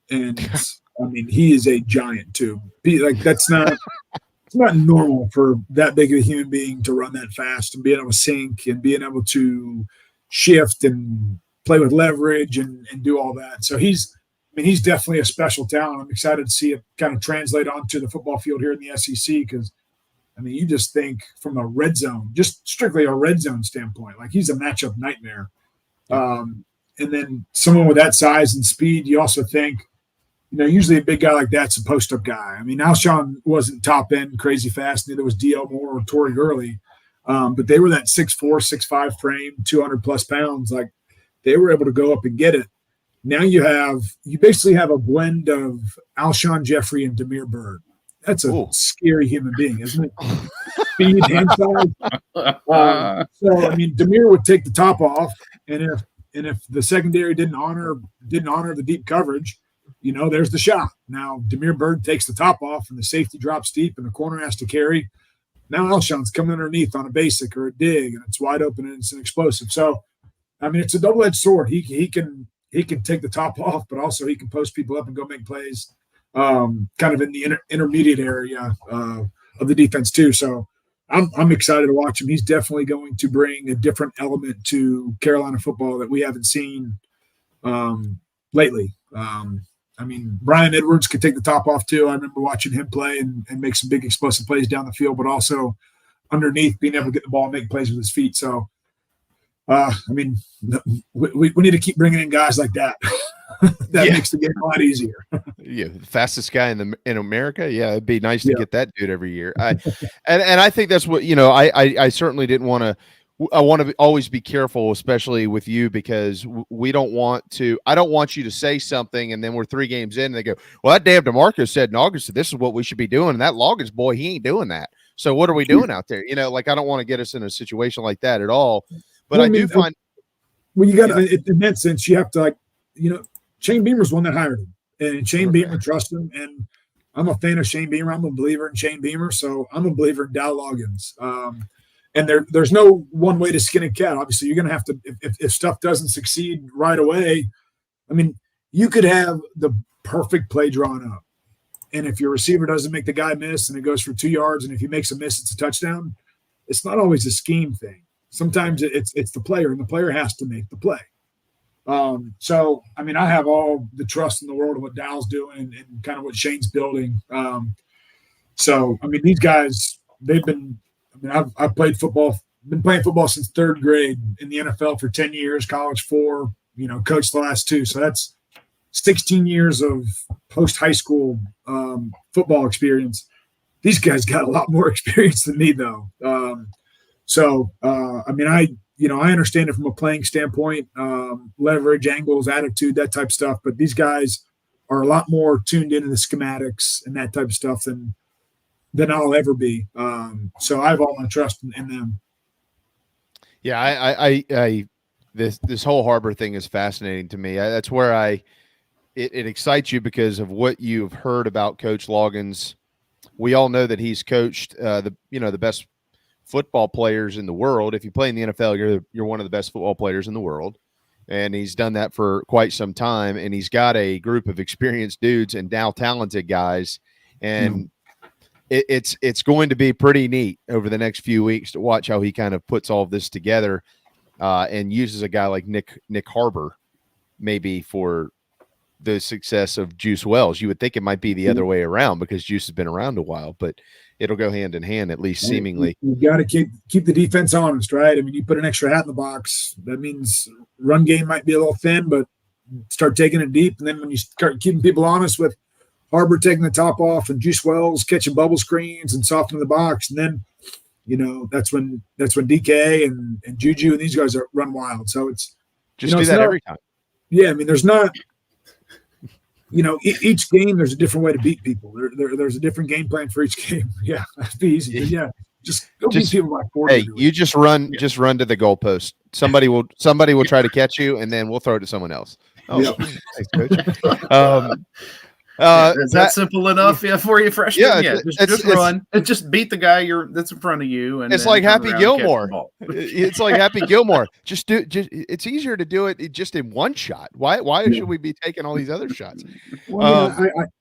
I mean, he is a giant too. It's not normal for that big of a human being to run that fast and being able to sink and being able to shift and play with leverage and do all that. So he's definitely a special talent. I'm excited to see it kind of translate onto the football field here in the SEC, because I mean, you just think from a red zone, just strictly a red zone standpoint, like he's a matchup nightmare. And then someone with that size and speed, you also think, usually a big guy like that's a post-up guy. I mean, Alshon wasn't top end crazy fast. Neither was D.L. Moore or Torrey Gurley. But they were that 6'4", 6'5" frame, 200-plus pounds. Like, they were able to go up and get it. Now you basically have a blend of Alshon Jeffrey and Damiere Byrd. That's a scary human being, isn't it? Speed, hand size. So, I mean, Damiere would take the top off, and if the secondary didn't honor the deep coverage, there's the shot. Now, Damiere Byrd takes the top off, and the safety drops deep, and the corner has to carry. Now Alshon's coming underneath on a basic or a dig, and it's wide open and it's an explosive. So, I mean, it's a double-edged sword. He can take the top off, but also he can post people up and go make plays, kind of in the intermediate area of the defense too. So, I'm excited to watch him. He's definitely going to bring a different element to Carolina football that we haven't seen lately. I mean, Brian Edwards could take the top off too. I remember watching him play and make some big explosive plays down the field, but also underneath being able to get the ball and make plays with his feet. So, I mean, we need to keep bringing in guys like that. That makes the game a lot easier. Yeah, the fastest guy in America. Yeah, it'd be nice to get that dude every year. And I think that's what I certainly didn't want to. I want to always be careful, especially with you, because we don't want to. I don't want you to say something, and then we're 3 games in, and they go, "Well, that damn DiMarco said in August that this is what we should be doing." And that Loggins boy, he ain't doing that. So what are we doing out there? Like, I don't want to get us in a situation like that at all. But well, I do find, well, you got to, in that sense, you have to Shane Beamer's one that hired him, and Shane Beamer trusts him. And I'm a fan of Shane Beamer. I'm a believer in Shane Beamer, so I'm a believer in Dow Loggins. And there's no one way to skin a cat. Obviously, you're going to have to, if stuff doesn't succeed right away, I mean, you could have the perfect play drawn up. And if your receiver doesn't make the guy miss and it goes for 2 yards, and if he makes a miss, it's a touchdown. It's not always a scheme thing. Sometimes it's the player, and the player has to make the play. So, I mean, I have all the trust in the world of what Dow's doing and kind of what Shane's building. So, I mean, these guys, they've been – I've played football, been playing football since 3rd grade, in the NFL for 10 years, college 4, coached the last 2. So that's 16 years of post-high school football experience. These guys got a lot more experience than me, though. I mean, I understand it from a playing standpoint, leverage, angles, attitude, that type of stuff. But these guys are a lot more tuned into the schematics and that type of stuff than I'll ever be. So I have all my trust in them. Yeah, I this whole Harbor thing is fascinating to me. That's where it excites you because of what you've heard about Coach Loggins. We all know that he's coached the best football players in the world. If you play in the NFL, you're one of the best football players in the world. And he's done that for quite some time. And he's got a group of experienced dudes and now talented guys. And it's going to be pretty neat over the next few weeks to watch how he kind of puts all of this together and uses a guy like Nick Harbor maybe for the success of Juice Wells. You would think it might be the other way around because Juice has been around a while, but it'll go hand in hand, at least seemingly. You got to keep the defense honest, right? I mean, you put an extra hat in the box. That means run game might be a little thin, but start taking it deep. And then when you start keeping people honest with Harbor taking the top off and Juice Wells catching bubble screens and softening the box, and then that's when DK and Juju and these guys run wild. So it's just do that every time. Yeah, I mean, there's not. Each game there's a different way to beat people. There's a different game plan for each game. Yeah, that'd be easy. But yeah, just beat people by 40. Hey, you just run to the goalpost. Somebody will try to catch you, and then we'll throw it to someone else. Oh, yeah. Thanks, Coach. Is that simple enough? Yeah, for you freshman. Yeah, just run and just beat the guy that's in front of you. And it's like Happy Gilmore. It's like Happy Gilmore. It's easier to do it just in one shot. Why should we be taking all these other shots? Well,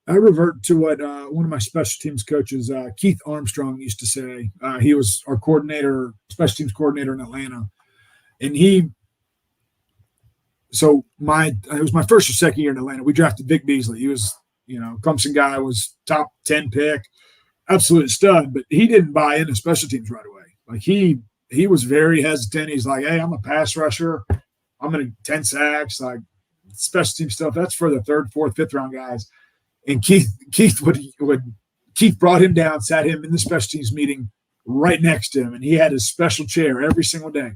I revert to what one of my special teams coaches, Keith Armstrong, used to say. He was our special teams coordinator in Atlanta, and it was my first or second year in Atlanta. We drafted Vic Beasley. He was, Clemson guy, was top 10 pick, absolute stud, but he didn't buy into special teams right away. Like he was very hesitant. He's like, hey, I'm a pass rusher. I'm going to 10 sacks, like special team stuff. That's for the third, fourth, fifth round guys. And Keith brought him down, sat him in the special teams meeting right next to him, and he had his special chair every single day.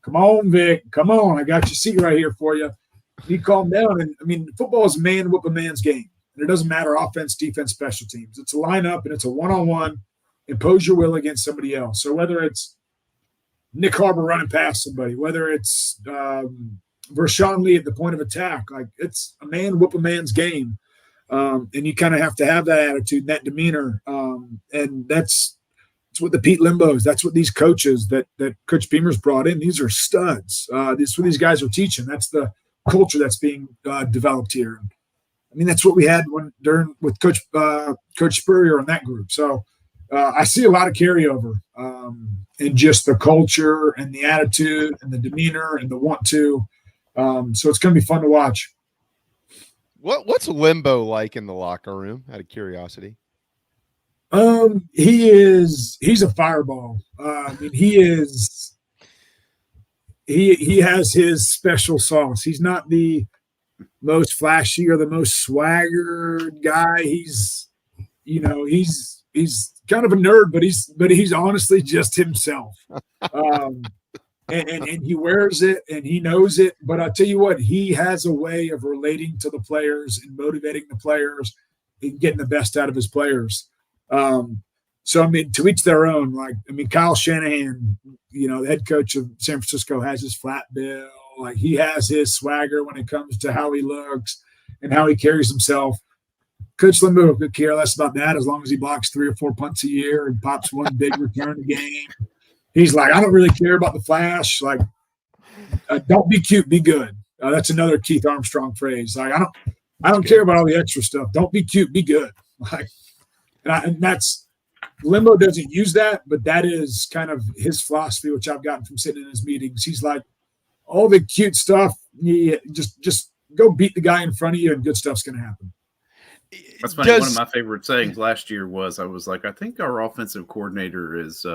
Come on, Vic. Come on. I got your seat right here for you. He calmed down. And, I mean, football is man whoop a man's game. And it doesn't matter offense, defense, special teams. It's a lineup, and it's a one-on-one. Impose your will against somebody else. So whether it's Nick Harbor running past somebody, whether it's Vershawn Lee at the point of attack, like it's a man whoop a man's game. And you kind of have to have that attitude, that demeanor. And that's what the Pete Limbos, that's what these coaches that Coach Beamer's brought in. These are studs. This is what these guys are teaching. That's the culture that's being developed here. I mean, that's what we had with Coach Spurrier and that group. So I see a lot of carryover in just the culture and the attitude and the demeanor and the want to. So it's going to be fun to watch. What's Limbo like in the locker room? Out of curiosity. He's a fireball. I mean, he has his special sauce. He's not the most flashy or the most swaggered guy. He's kind of a nerd, but he's honestly just himself. And he wears it and he knows it. But I tell you what, he has a way of relating to the players and motivating the players and getting the best out of his players. So, I mean, to each their own. Like, I mean, Kyle Shanahan, the head coach of San Francisco, has his flat bill. Like, he has his swagger when it comes to how he looks and how he carries himself. Coach Limbo could care less about that as long as he blocks 3 or 4 punts a year and pops one big return a game. He's like, I don't really care about the flash. Like, don't be cute, be good. That's another Keith Armstrong phrase. Like, I don't care about all the extra stuff. Don't be cute, be good. Like, and that's Limbo doesn't use that, but that is kind of his philosophy, which I've gotten from sitting in his meetings. He's like, all the cute stuff, just go beat the guy in front of you, and good stuff's going to happen. That's funny. One of my favorite sayings last year was, I was like, I think our offensive coordinator is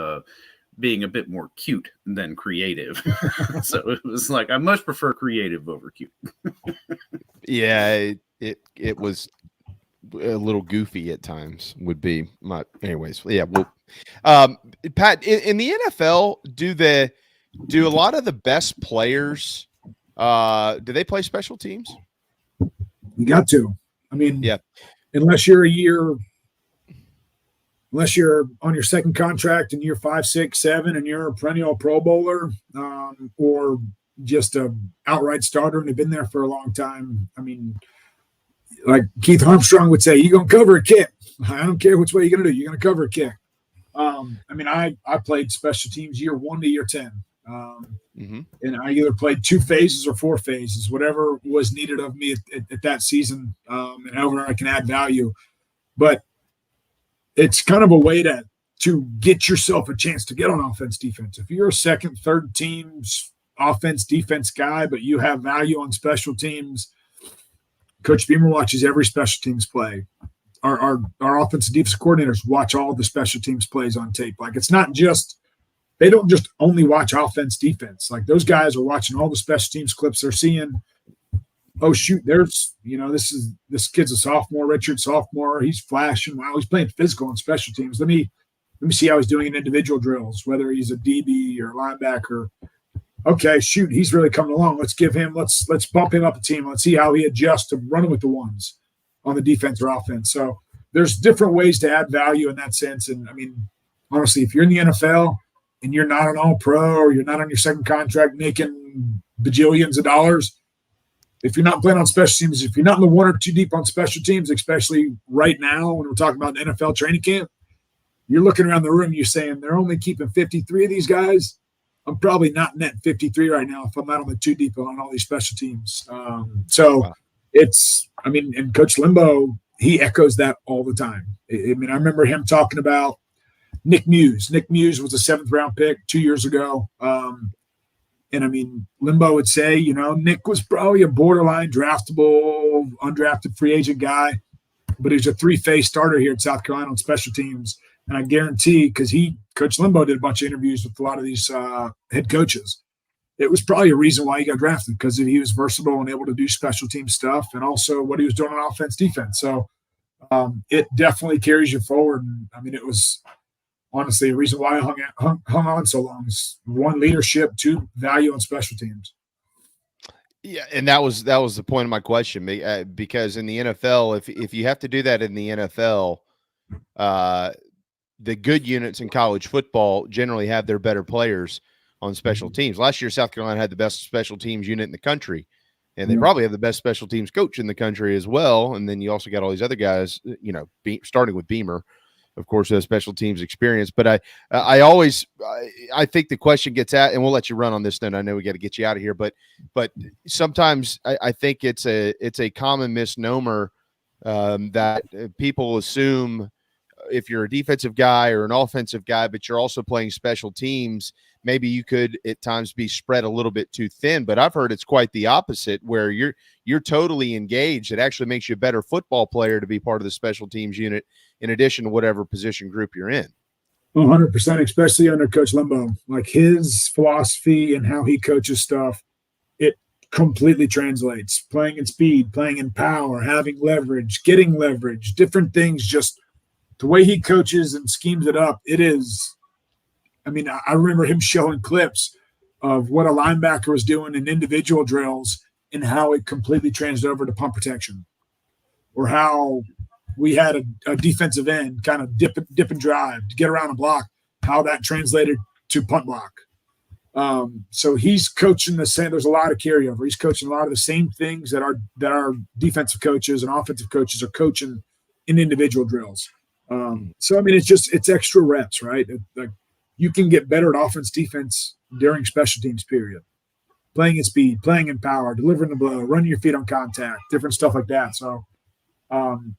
being a bit more cute than creative. So it was like, I much prefer creative over cute. Yeah, it was a little goofy at times would be my anyways. Yeah. Well, Pat, in the NFL, do a lot of the best players, do they play special teams? You got to. I mean, yeah. Unless you're on your second contract in year 5, 6, 7, and you're a perennial Pro Bowler, or just a outright starter and have been there for a long time. I mean, like Keith Armstrong would say, you're going to cover a kick. I don't care which way you're going to do. You're going to cover a kick. I mean, I played special teams year 1 to year 10. And I either played 2 phases or 4 phases, whatever was needed of me at that season, and however I can add value. But it's kind of a way to get yourself a chance to get on offense, defense. If you're a second, third teams offense, defense guy, but you have value on special teams, Coach Beamer watches every special teams play. Our offensive defense coordinators watch all the special teams plays on tape. Like, it's not just – they don't just only watch offense, defense. Like, those guys are watching all the special teams clips. They're seeing, oh, shoot, there's – this kid's a sophomore, redshirt sophomore. He's flashing. Wow, he's playing physical on special teams. Let me see how he's doing in individual drills, whether he's a DB or linebacker. Okay, shoot, he's really coming along. Let's bump him up a team. Let's see how he adjusts to running with the ones on the defense or offense. So there's different ways to add value in that sense. And, I mean, honestly, if you're in the NFL and you're not an all-pro or you're not on your second contract making bajillions of dollars, if you're not playing on special teams, if you're not in the 1 or 2 deep on special teams, especially right now when we're talking about an NFL training camp, you're looking around the room, you're saying they're only keeping 53 of these guys. I'm probably not net 53 right now if I'm not on the 2 deep on all these special teams. And Coach Limbo, he echoes that all the time. I mean, I remember him talking about Nick Muse. Nick Muse was a 7th round pick 2 years ago. And I mean, Limbo would say, Nick was probably a borderline draftable, undrafted free agent guy, but he's a 3-phase starter here at South Carolina on special teams. And I guarantee, because Coach Limbo did a bunch of interviews with a lot of these head coaches. it was probably a reason why he got drafted, because he was versatile and able to do special team stuff, and also what he was doing on offense, defense. So it definitely carries you forward. And I mean, it was honestly a reason why I hung on so long. Is one, leadership, two, value on special teams. Yeah, and that was the point of my question, because in the NFL, if you have to do that in the NFL, the good units in college football generally have their better players on special teams. Last year, South Carolina had the best special teams unit in the country, and they probably have the best special teams coach in the country as well. And then you also got all these other guys, starting with Beamer, of course, has special teams experience. But I think the question gets at, and we'll let you run on this note. I know we got to get you out of here, but sometimes I think it's a common misnomer that people assume if you're a defensive guy or an offensive guy, but you're also playing special teams, maybe you could at times be spread a little bit too thin. But I've heard it's quite the opposite, where you're totally engaged. It actually makes you a better football player to be part of the special teams unit, in addition to whatever position group you're in. 100%, especially under Coach Limbo. Like, his philosophy and how he coaches stuff, it completely translates. Playing in speed, playing in power, having leverage, getting leverage, different things. Just the way he coaches and schemes it up, it is. I mean, I remember him showing clips of what a linebacker was doing in individual drills and how it completely translated over to punt protection, or how we had a defensive end kind of dip and drive to get around a block, how that translated to punt block. So he's coaching the same. There's a lot of carryover. He's coaching a lot of the same things that our defensive coaches and offensive coaches are coaching in individual drills. So I mean, it's extra reps, right? Like, you can get better at offense, defense during special teams, period. Playing in speed, playing in power, delivering the blow, running your feet on contact, different stuff like that. So,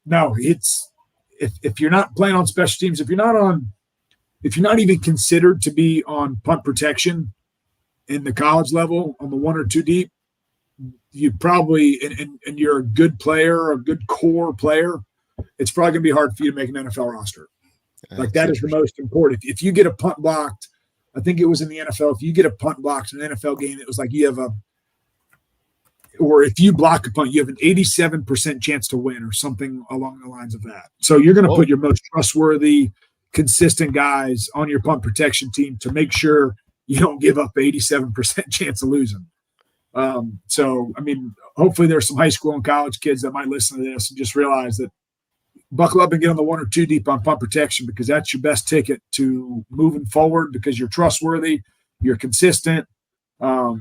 no, it's if you're not playing on special teams, if you're not even considered to be on punt protection in the college level on the 1 or 2 deep, you probably and you're a good player, a good core player, it's probably going to be hard for you to make an NFL roster. Like, that is the most important. If you get a punt blocked, I think it was in the NFL, if you get a punt blocked in an NFL game, it was like or if you block a punt, you have an 87% chance to win, or something along the lines of that. So you're going to put your most trustworthy, consistent guys on your punt protection team to make sure you don't give up 87% chance of losing. So, I mean, hopefully there's some high school and college kids that might listen to this and just realize that buckle up and get on the 1 or 2 deep on punt protection, because that's your best ticket to moving forward, because you're trustworthy, you're consistent. I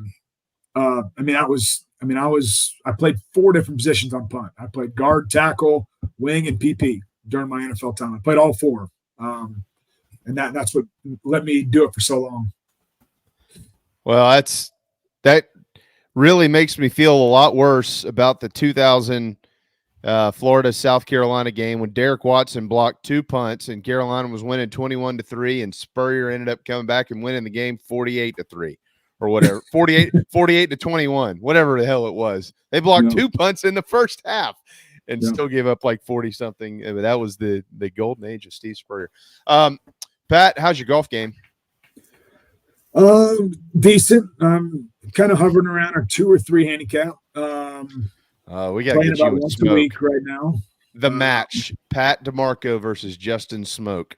played 4 different positions on punt. I played guard, tackle, wing, and PP during my NFL time. I played all 4. And that's what let me do it for so long. Well, that really makes me feel a lot worse about the 2000 Florida South Carolina game when Derek Watson blocked 2 punts and Carolina was winning 21-3, and Spurrier ended up coming back and winning the game 48-3 or whatever, 48-21, whatever the hell it was. They blocked 2 punts in the first half and still gave up like 40 something. That was the golden age of Steve Spurrier. Pat, how's your golf game? Decent. Kind of hovering around a 2 or 3 handicap. We got to get you with once Smoke. a week right now. The match, Pat DiMarco versus Justin Smoke.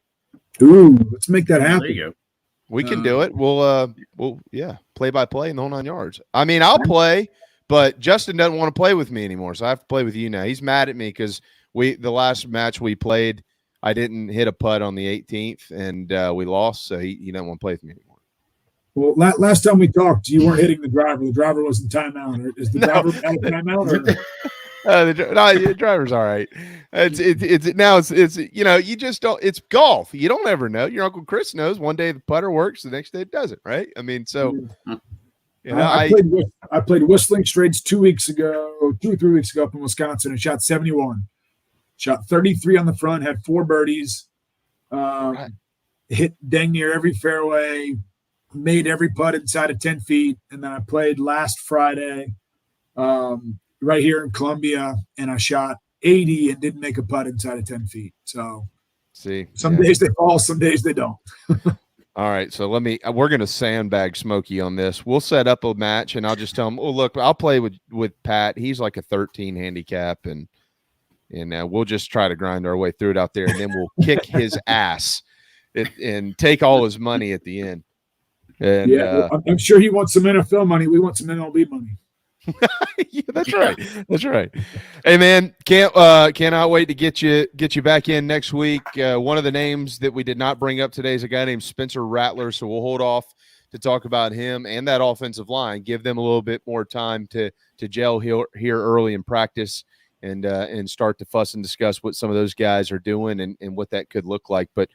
Ooh, let's make that happen. There you go. We can do it. We'll play by play in the whole 9 yards. I mean, I'll play, but Justin doesn't want to play with me anymore, so I have to play with you now. He's mad at me because the last match we played, I didn't hit a putt on the 18th, and we lost, so he doesn't want to play with me anymore. Well, last time we talked, you weren't hitting the driver. The driver was in timeout. Is the driver out of timeout? The driver's all right. It's you just don't. It's golf. You don't ever know. Your Uncle Chris knows. One day the putter works, the next day it doesn't. Right? I mean, so I played Whistling Straits 2 weeks ago, 2 or 3 weeks ago up in Wisconsin, and shot 71. Shot 33 on the front, had 4 birdies, hit dang near every fairway, made every putt inside of 10 feet. And then I played last Friday right here in Columbia, and I shot 80 and didn't make a putt inside of 10 feet. So some days they fall, some days they don't. All right, so we're going to sandbag Smokey on this. We'll set up a match, and I'll just tell him, oh, look, I'll play with Pat. He's like a 13 handicap, and we'll just try to grind our way through it out there, and then we'll kick his ass and take all his money at the end. And, I'm sure he wants some NFL money. We want some MLB money. Yeah, that's right. That's right. Hey, man, cannot wait to get you back in next week. One of the names that we did not bring up today is a guy named Spencer Rattler, so we'll hold off to talk about him and that offensive line. Give them a little bit more time to gel here early in practice and start to fuss and discuss what some of those guys are doing and what that could look like. But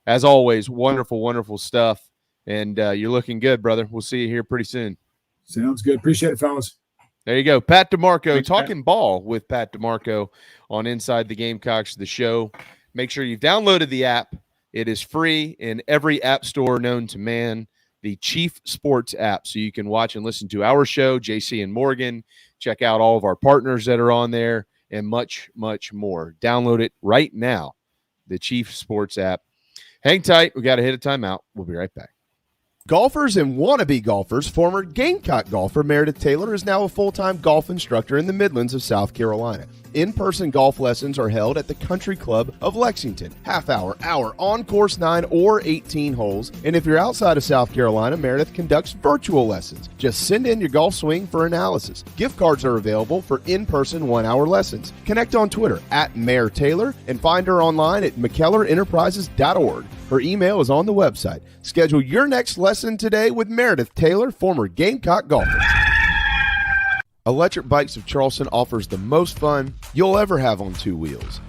as always, wonderful, wonderful stuff. And you're looking good, brother. We'll see you here pretty soon. Sounds good. Appreciate it, fellas. There you go. Pat DiMarco, Talkin Ball with Pat DiMarco on Inside the Gamecocks, the show. Make sure you've downloaded the app. It is free in every app store known to man, the Chief Sports app. So you can watch and listen to our show, JC and Morgan. Check out all of our partners that are on there and much, much more. Download it right now, the Chief Sports app. Hang tight. We got to hit a timeout. We'll be right back. Golfers and wannabe golfers, former Gamecock golfer Meredith Taylor is now a full-time golf instructor in the Midlands of South Carolina. In-person golf lessons are held at the Country Club of Lexington. Half-hour, hour, on course 9 or 18 holes. And if you're outside of South Carolina, Meredith conducts virtual lessons. Just send in your golf swing for analysis. Gift cards are available for in-person 1-hour lessons. Connect on Twitter at Mayor Taylor and find her online at McKellarEnterprises.org. Her email is on the website. Schedule your next lesson today with Meredith Taylor, former Gamecock golfer. Electric Bikes of Charleston offers the most fun you'll ever have on two wheels.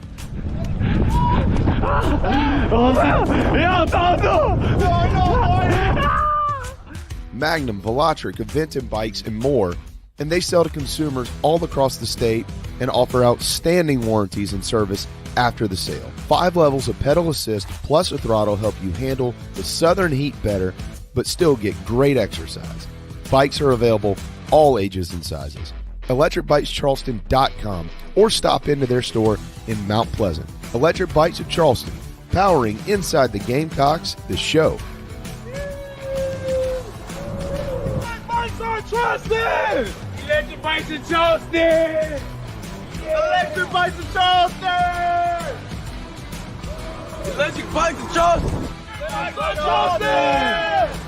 Magnum, Velotric, Aventon bikes, and more. And they sell to consumers all across the state and offer outstanding warranties and service after the sale. 5 levels of pedal assist plus a throttle help you handle the southern heat better, but still get great exercise. Bikes are available all ages and sizes. ElectricBikesCharleston.com or stop into their store in Mount Pleasant. Electric Bikes of Charleston, powering Inside the Gamecocks, the show. Bikes are Charleston! Electric Bikes of Charleston! Electric Bikes of Charleston! Electric Bikes of Charleston! Bikes of Charleston!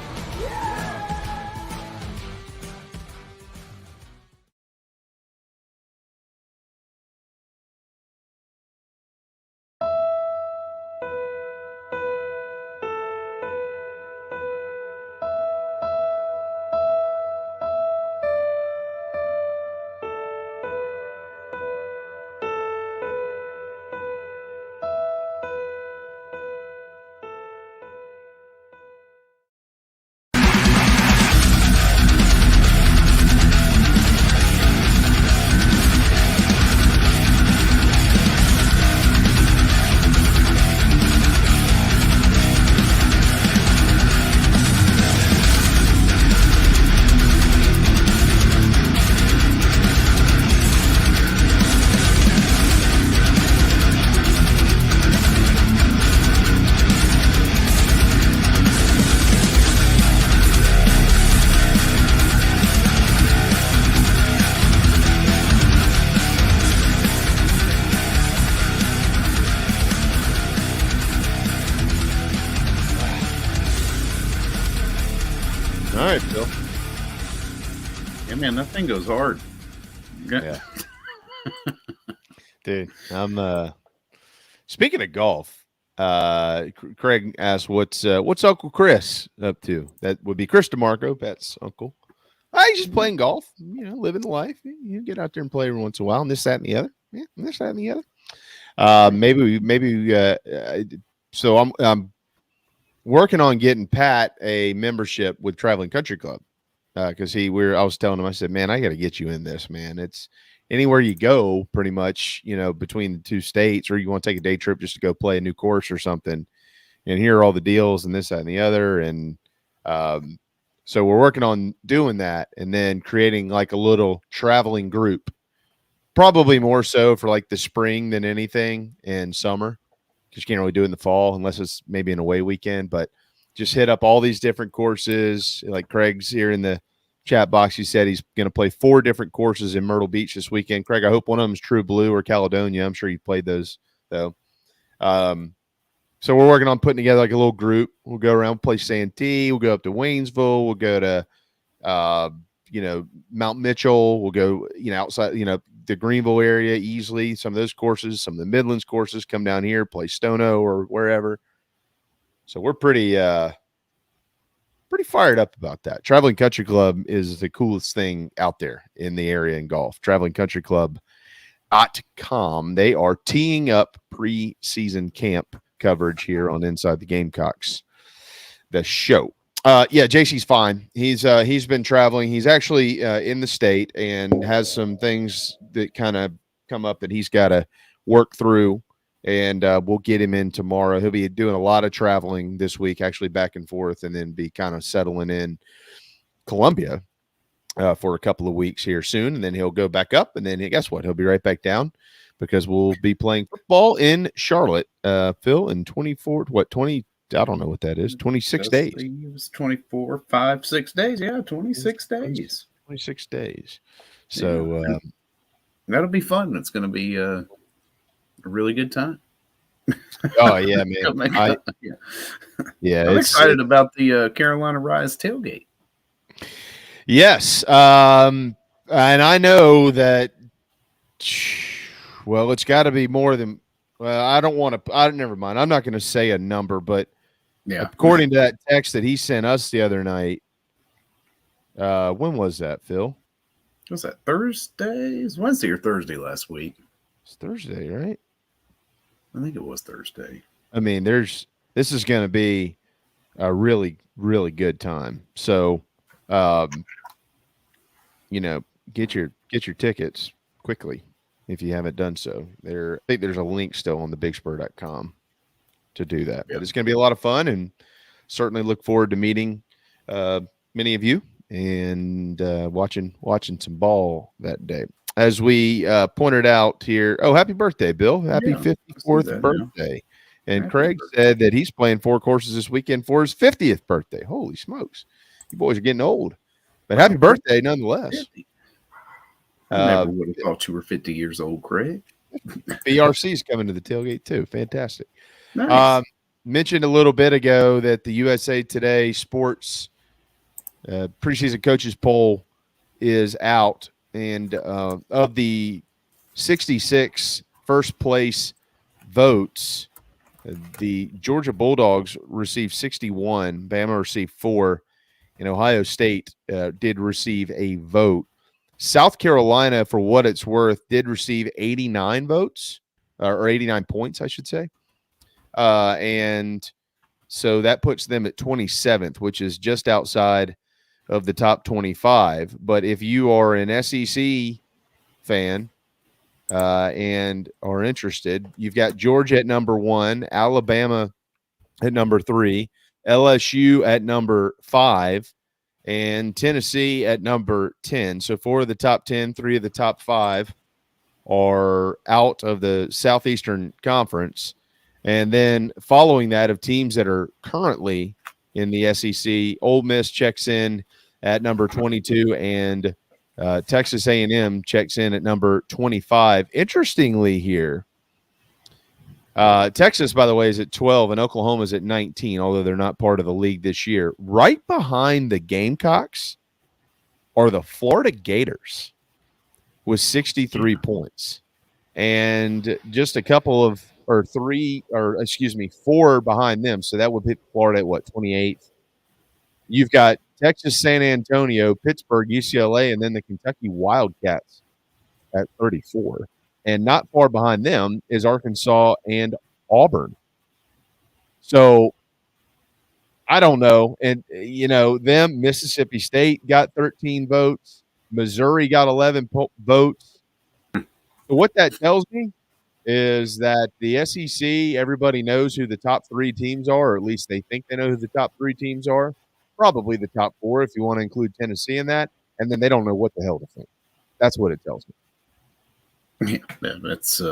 All right, Phil. Yeah, man, that thing goes hard. Yeah. Dude, I'm speaking of golf, Craig asked what's Uncle Chris up to? That would be Chris DiMarco, Pat's uncle. He's just playing golf, living the life. You get out there and play every once in a while, and this, that, and the other. Yeah, and this, that, and the other. So I'm working on getting Pat a membership with Traveling Country Club because I was telling him, I said, man, I got to get you in this, man. It's anywhere you go, pretty much, between the two states, or you want to take a day trip just to go play a new course or something, and here are all the deals and this, that, and the other. And so we're working on doing that and then creating like a little traveling group, probably more so for like the spring than anything, and summer, because you can't really do it in the fall unless it's maybe an away weekend. But just hit up all these different courses. Like Craig's here in the chat box, he said he's going to play 4 different courses in Myrtle Beach this weekend. Craig, I hope one of them is True Blue or Caledonia. I'm sure you played those though. So we're working on putting together like a little group. We'll go around, play Santee. We'll go up to Waynesville. We'll go to, Mount Mitchell. We'll go, outside, the Greenville area easily. Some of those courses, some of the Midlands courses come down here, play Stono or wherever. So we're pretty fired up about that. Traveling Country Club is the coolest thing out there in the area in golf. TravelingCountryClub.com. They are teeing up preseason camp coverage here on Inside the Gamecocks, the show. JC's fine. He's been traveling. He's actually in the state and has some things that kind of come up that he's got to work through, and we'll get him in tomorrow. He'll be doing a lot of traveling this week, actually back and forth, and then be kind of settling in Columbia for a couple of weeks here soon, and then he'll go back up, and then guess what? He'll be right back down because we'll be playing football in Charlotte, Phil, in 20 I don't know what that is. 26 days. It was 24, 5, 6 days. Yeah, 26 days. 26 days. So that'll be fun. It's going to be a really good time. Oh yeah, man. I'm excited about the Carolina Rise tailgate. Yes, and I know that. Well, it's got to be more than. Well, I don't want to. Never mind. I'm not going to say a number, but according to that text that he sent us the other night, when was that, Phil? Was that Thursday? It was Wednesday or Thursday last week? It's Thursday, right? I think it was Thursday. I mean, this is going to be a really, really good time. So, get your tickets quickly if you haven't done so. I think there's a link still on the bigspur.com to do that. But it's going to be a lot of fun, and certainly look forward to meeting many of you and watching some ball that day. As we pointed out here, happy birthday, Bill. Happy 54th birthday. And Craig said that he's playing 4 courses this weekend for his 50th birthday. Holy smokes. You boys are getting old. But happy birthday nonetheless. I never would have thought you were 50 years old, Craig. BRC's coming to the tailgate too. Fantastic. Nice. Mentioned a little bit ago that the USA Today Sports preseason coaches poll is out. And of the 66 first place votes, the Georgia Bulldogs received 61, Bama received 4, and Ohio State did receive a vote. South Carolina, for what it's worth, did receive 89 votes, or 89 points, I should say. And so that puts them at 27th, which is just outside of the top 25. But if you are an SEC fan and are interested, you've got Georgia at number 1, Alabama at number 3, LSU at number 5, and Tennessee at number 10. So 4 of the top 10, 3 of the top 5 are out of the Southeastern Conference. And then following that, of teams that are currently in the SEC, Ole Miss checks in at number 22, and Texas A&M checks in at number 25. Interestingly here, Texas, by the way, is at 12, and Oklahoma is at 19, although they're not part of the league this year. Right behind the Gamecocks are the Florida Gators with 63 points. And just a couple of, or 4 behind them. So that would hit Florida at 28th. You've got Texas, San Antonio, Pittsburgh, UCLA, and then the Kentucky Wildcats at 34. And not far behind them is Arkansas and Auburn. So I don't know. And, Mississippi State got 13 votes. Missouri got 11 votes. So what that tells me is that the SEC, everybody knows who the top 3 teams are, or at least they think they know who the top 3 teams are. Probably the top 4 if you want to include Tennessee in that. And then they don't know what the hell to think. That's what it tells me. Yeah, that's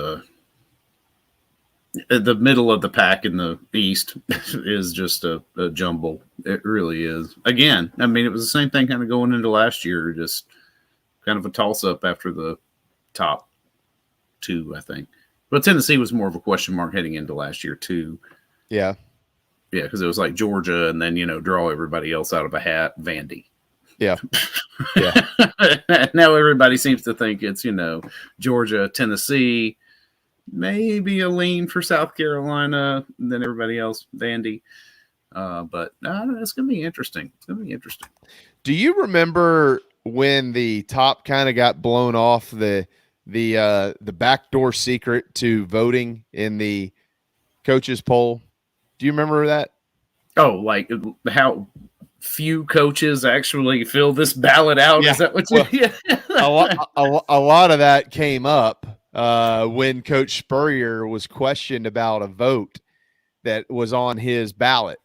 The middle of the pack in the East is just a jumble. It really is. Again, I mean, it was the same thing kind of going into last year, just kind of a toss-up after the top two, I think. But Tennessee was more of a question mark heading into last year, too. Yeah. Yeah, because it was like Georgia and then, draw everybody else out of a hat, Vandy. Yeah. Yeah. Now everybody seems to think it's, Georgia, Tennessee, maybe a lean for South Carolina, and then everybody else, Vandy. But it's going to be interesting. It's going to be interesting. Do you remember when the top kind of got blown off the backdoor secret to voting in the coaches poll? Do you remember that? Oh, like how few coaches actually fill this ballot out? Yeah. Is that what you? A lot of that came up when Coach Spurrier was questioned about a vote that was on his ballot.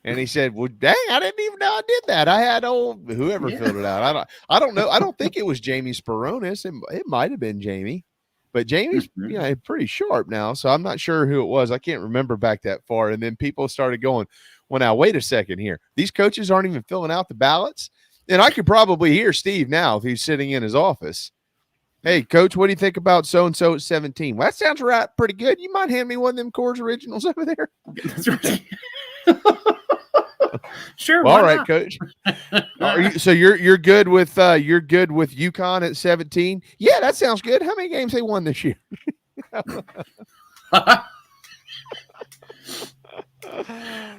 And he said, well, dang, I didn't even know I did that. I had whoever filled it out. I don't know. I don't think it was Jamie Speronis. It might have been Jamie, but Jamie's pretty sharp now. So I'm not sure who it was. I can't remember back that far. And then people started going, well, now wait a second here. These coaches aren't even filling out the ballots. And I could probably hear Steve now if he's sitting in his office. Hey, Coach, what do you think about so-and-so at 17? Well, that sounds right. Pretty good. You might hand me one of them Coors Originals over there? That's right. Sure. Well, all right, Coach. So you're good with UConn at 17? Yeah, that sounds good. How many games they won this year?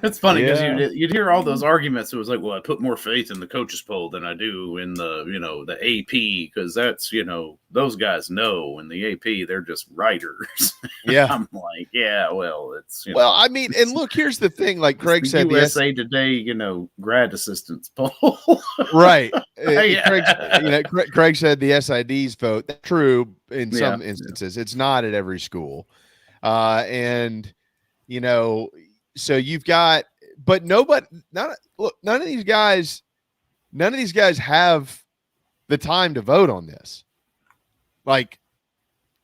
It's funny because you'd hear all those arguments. It was like, well, I put more faith in the coaches poll than I do in the the AP because that's those guys know, and the AP they're just writers. Yeah, I'm like, yeah, well, it's well, I mean, and look, here's the thing. Like Craig said, the USA Today, grad assistants poll, right? Craig said the SIDs vote. That's true in some instances. It's not at every school, and so you've got, but none of these guys have the time to vote on this. Like,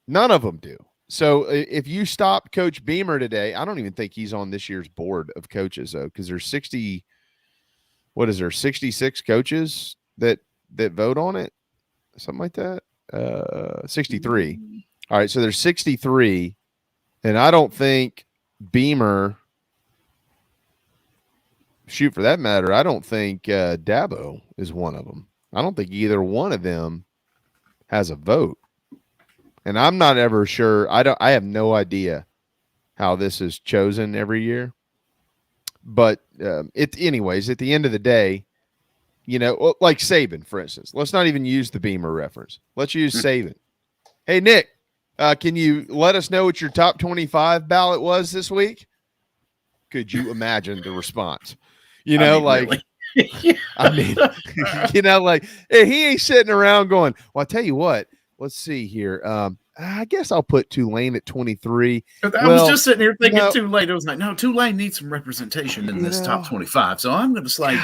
none of them do. So if you stop Coach Beamer today, I don't even think he's on this year's board of coaches though, because there's 66 coaches that vote on it, something like that. 63. All right, so there's 63, and I don't think Beamer. Shoot, for that matter, I don't think Dabo is one of them. I don't think either one of them has a vote, and I'm not ever sure. I have no idea how this is chosen every year. But anyways, at the end of the day, like Saban, for instance. Let's not even use the Beamer reference. Let's use Saban. Hey, Nick, can you let us know what your top 25 ballot was this week? Could you imagine the response? Really? I mean, like, hey, he ain't sitting around going, well, I'll tell you what, let's see here. I guess I'll put Tulane at 23. I was just sitting here thinking Tulane. I was like, no, Tulane needs some representation in this top 25. So I'm going to slide.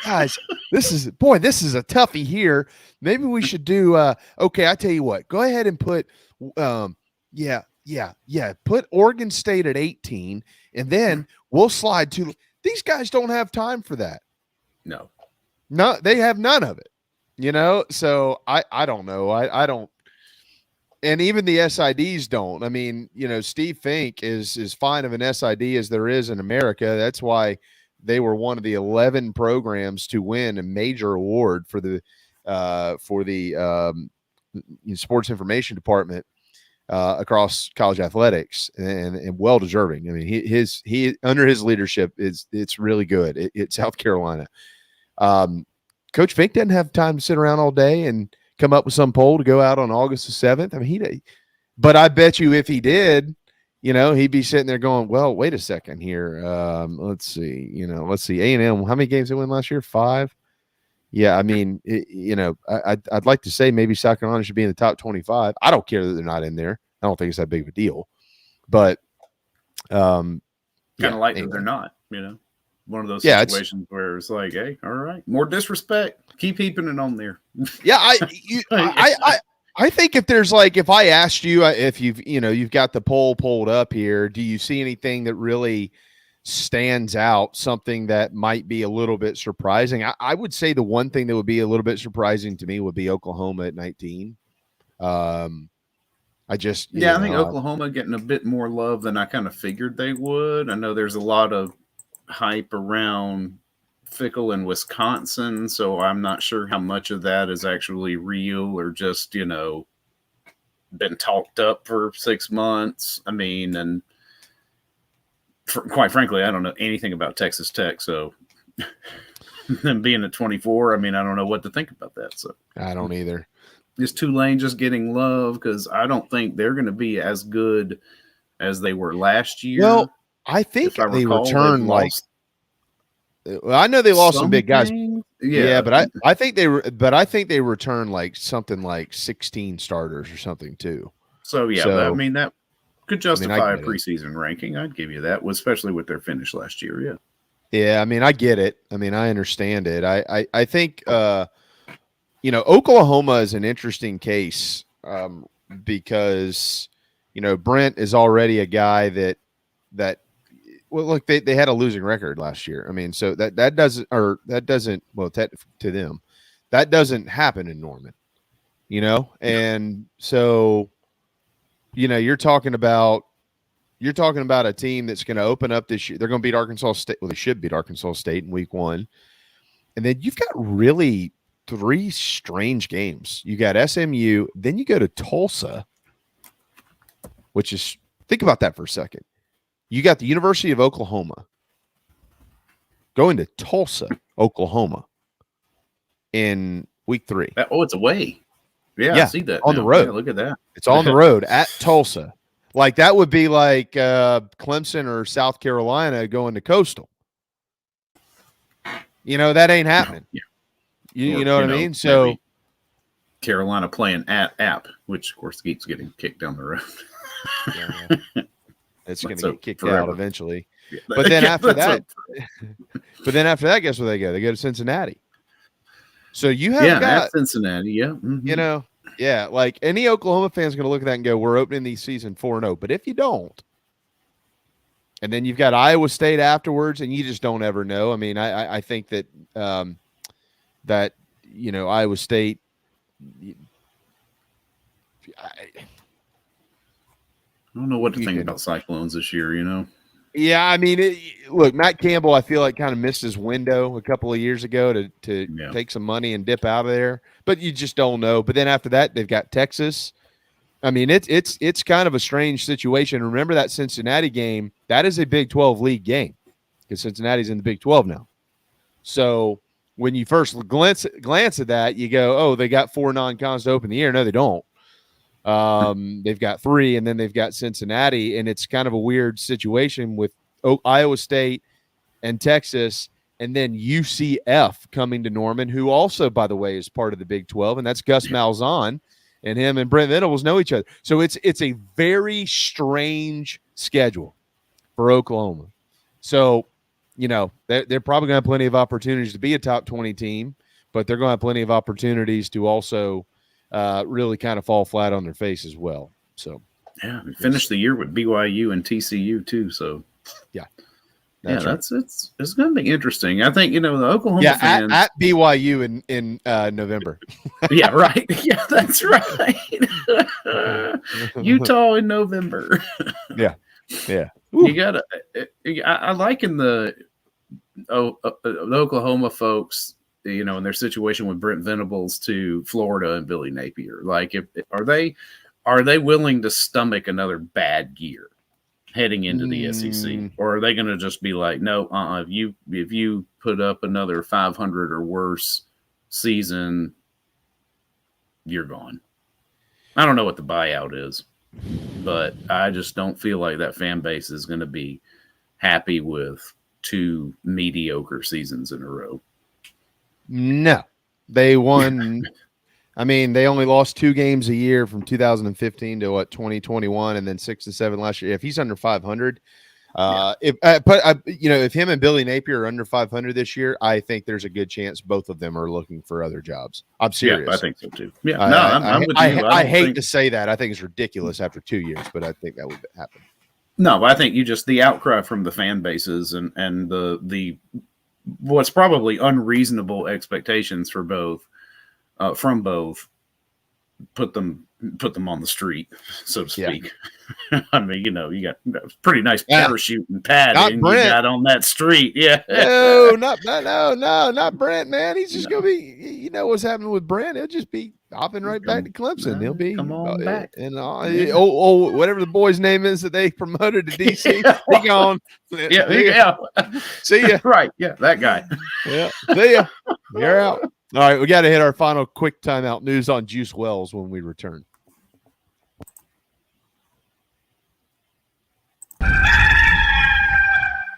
Guys, this is a toughie here. Maybe we should do, okay, I tell you what, go ahead and put, put Oregon State at 18, and then we'll slide to. These guys don't have time for that. No, they have none of it. So I don't know. I don't, and even the SIDs don't. I mean, Steve Fink is fine of an SID as there is in America. That's why they were one of the 11 programs to win a major award for the sports information department across college athletics, and well deserving. I mean, he under his leadership it's really good. It's South Carolina. Coach Fink doesn't have time to sit around all day and come up with some poll to go out on August the 7th. I mean, but I bet you if he did, he'd be sitting there going, well, wait a second here. Let's see, A&M, how many games they win last year? 5. Yeah. I mean, I'd like to say maybe South Carolina should be in the top 25. I don't care that they're not in there. I don't think it's that big of a deal, but kind of like that they're not, one of those situations where it's like, hey, all right, more disrespect. Keep keeping it on there. Yeah. I think if I asked you if you've got the poll pulled up here, do you see anything that really stands out, something that might be a little bit surprising? I would say the one thing that would be a little bit surprising to me would be Oklahoma at 19. I think Oklahoma getting a bit more love than I kind of figured they would. I know there's a lot of hype around Fickle in Wisconsin, so I'm not sure how much of that is actually real or just, been talked up for 6 months. I mean, and quite frankly, I don't know anything about Texas Tech, so them being at 24, I mean, I don't know what to think about that. So I don't either. Is Tulane just getting love? Because I don't think they're going to be as good as they were last year. Well, I think they returned I know they lost some big guys. Yeah, but I think they returned like something like 16 starters or something too. So that could justify a preseason ranking. I'd give you that, especially with their finish last year. Yeah. Yeah, I mean, I get it. I mean, I understand it. I think Oklahoma is an interesting case because Brent is already a guy that well, look, they had a losing record last year. I mean, so that doesn't to them, that doesn't happen in Norman, and so you're talking about a team that's going to open up this year. They're going to beat Arkansas State. Well, they should beat Arkansas State in week 1, and then you've got really 3 strange games. You got SMU, then you go to Tulsa, which is, think about that for a second. You got the University of Oklahoma going to Tulsa, Oklahoma in week 3. It's away. Yeah, I see that on the road. Yeah, look at that. It's on the road at Tulsa. Like that would be like Clemson or South Carolina going to Coastal. That ain't happening. Yeah. You know what I mean? So Carolina playing at App, which of course keeps getting kicked down the road. It's going to get kicked out eventually. Yeah. But then after that, guess where they go? They go to Cincinnati. So you have got Cincinnati. Yeah. Mm-hmm. Like any Oklahoma fan is going to look at that and go, we're opening the season 4-0. But if you don't, and then you've got Iowa State afterwards, and you just don't ever know. I mean, I think that Iowa State, I don't know what to think about Cyclones this year, Yeah, I mean, look, Matt Campbell, I feel like kind of missed his window a couple of years ago to take some money and dip out of there, but you just don't know. But then after that, they've got Texas. I mean, it's kind of a strange situation. Remember that Cincinnati game? That is a Big 12 league game because Cincinnati's in the Big 12 now. So when you first glance at that, you go, oh, they got 4 non-cons to open the year. No, they don't. They've got 3, and then they've got Cincinnati, and it's kind of a weird situation with Iowa State and Texas, and then UCF coming to Norman, who also, by the way, is part of the Big 12, and that's Gus Malzahn, and him and Brent Venables know each other. So it's a very strange schedule for Oklahoma. So, they're probably going to have plenty of opportunities to be a top 20 team, but they're going to have plenty of opportunities to also really kind of fall flat on their face as well. So yeah, we finished the year with BYU and TCU too. So it's going to be interesting. I think the Oklahoma fans at BYU in November. Yeah, right. Yeah, that's right. Utah in November. Yeah. You gotta. I like in the Oklahoma folks, in their situation with Brent Venables to Florida and Billy Napier. Like, are they willing to stomach another bad year heading into the SEC, or are they going to just be like, no, if you put up another 500 or worse season, you're gone. I don't know what the buyout is, but I just don't feel like that fan base is going to be happy with 2 mediocre seasons in a row. No, they won. I mean, they only lost 2 games a year from 2015 to 2021, and then 6 to 7 last year. If he's under 500, If him and Billy Napier are under 500 this year, I think there's a good chance both of them are looking for other jobs. I'm serious. Yeah, I think so too. Yeah, I'm with you. I hate to say that. I think it's ridiculous after 2 years, but I think that would happen. No, I think the outcry from the fan bases and the what's probably unreasonable expectations for both from both put them on the street, so to speak. I mean, you got pretty nice parachute and padding you got on that street. Yeah. No, not Brent, man. He's just gonna be. What's happening with Brent? He'll just be hopping right back to Clemson. He'll be come on back. And whatever the boy's name is that they promoted to DC, he gone. Yeah. See ya. Right. Yeah, that guy. Yeah. See ya. You're out. All right, we got to hit our final quick timeout. News on Juice Wells when we return.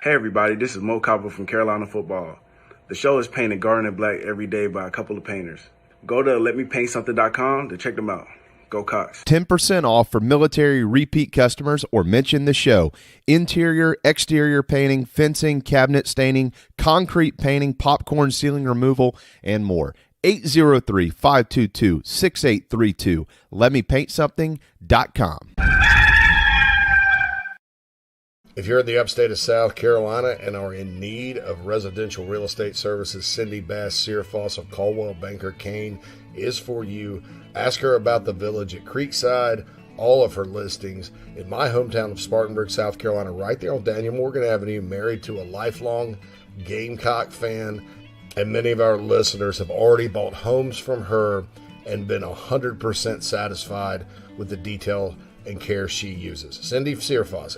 Hey everybody, this is Mo Copper from Carolina Football. The show is painted garnet black every day by a couple of painters. Go to letmepaintsomething.com to check them out. Go Cox. 10% off for military repeat customers or mention the show. Interior, exterior painting, fencing, cabinet staining, concrete painting, popcorn ceiling removal, and more. 803-522-6832. LetMePaintSomething.com. If you're in the upstate of South Carolina and are in need of residential real estate services, Cindy Bass Searfoss of Caldwell Banker Kane is for you. Ask her about the village at Creekside, all of her listings. In my hometown of Spartanburg, South Carolina, right there on Daniel Morgan Avenue, married to a lifelong Gamecock fan. And many of our listeners have already bought homes from her and been 100% satisfied with the detail and care she uses. Cindy Searfoss,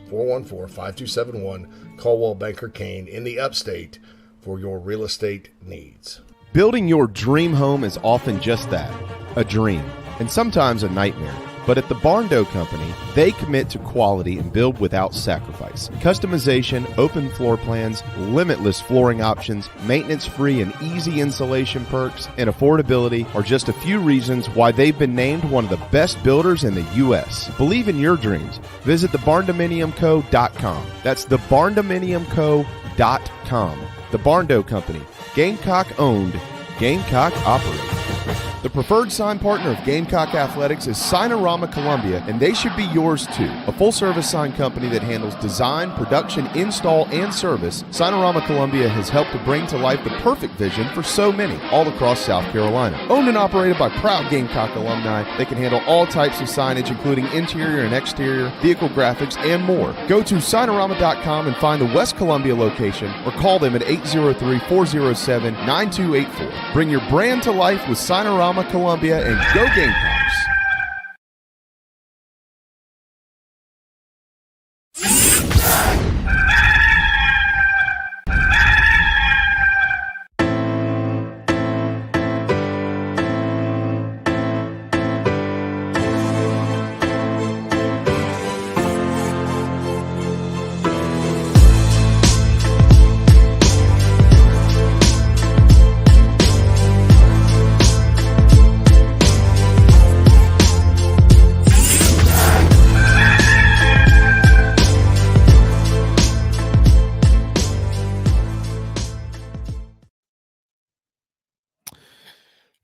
864-414-5271, Caldwell Banker Kane in the upstate for your real estate needs. Building your dream home is often just that, a dream, and sometimes a nightmare. But at the Barndo Company, they commit to quality and build without sacrifice. Customization, open floor plans, limitless flooring options, maintenance-free and easy installation perks, and affordability are just a few reasons why they've been named one of the best builders in the U.S. Believe in your dreams. Visit thebarndominiumco.com. That's thebarndominiumco.com. The Barndo Company, Gamecock owned, Gamecock operated. The preferred sign partner of Gamecock Athletics is Signorama Columbia, and they should be yours too. A full-service sign company that handles design, production, install, and service, Signorama Columbia has helped to bring to life the perfect vision for so many all across South Carolina. Owned and operated by proud Gamecock alumni, they can handle all types of signage, including interior and exterior, vehicle graphics, and more. Go to Signorama.com and find the West Columbia location, or call them at 803-407-9284. Bring your brand to life with Signorama Columbia, and go Gamecocks.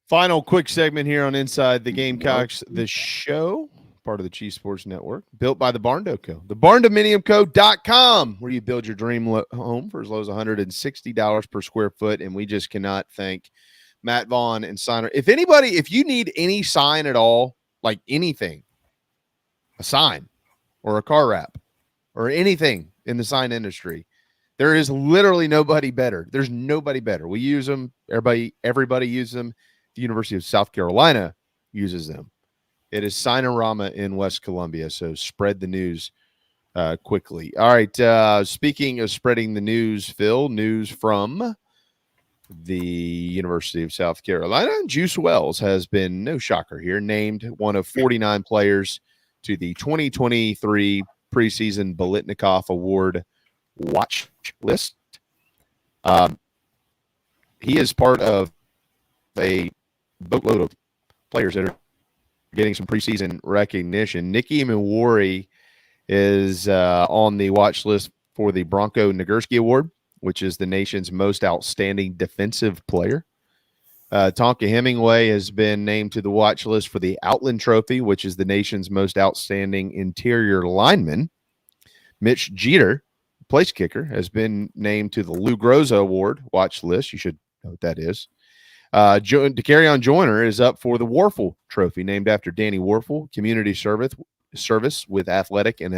Final quick segment here on Inside the Gamecocks, the show, part of the Chief Sports Network, built by the Barndo Co. The BarndominiumCo.com, where you build your dream home for as low as $160 per square foot. And we just cannot thank Matt Vaughn and Signer. If you need any sign at all, like anything, a sign or a car wrap or anything in the sign industry, there is literally nobody better. There's nobody better. We use them. Everybody uses them. The University of South Carolina uses them. It is Signorama in West Columbia, so spread the news quickly. All right, speaking of spreading the news, Phil, news from the University of South Carolina. Juice Wells has been, no shocker here, named one of 49 players to the 2023 preseason Bolitnikoff Award watch list. He is part of a boatload of players that are getting some preseason recognition. Nicky Miwari is on the watch list for the Bronco Nagurski Award, which is the nation's most outstanding defensive player. Tonka Hemingway has been named to the watch list for the Outland Trophy, which is the nation's most outstanding interior lineman. Mitch Jeter, place kicker, has been named to the Lou Groza Award watch list. You should know what that is. DeCarrion Joyner is up for the Warfel Trophy, named after Danny Warfel, community service with athletic and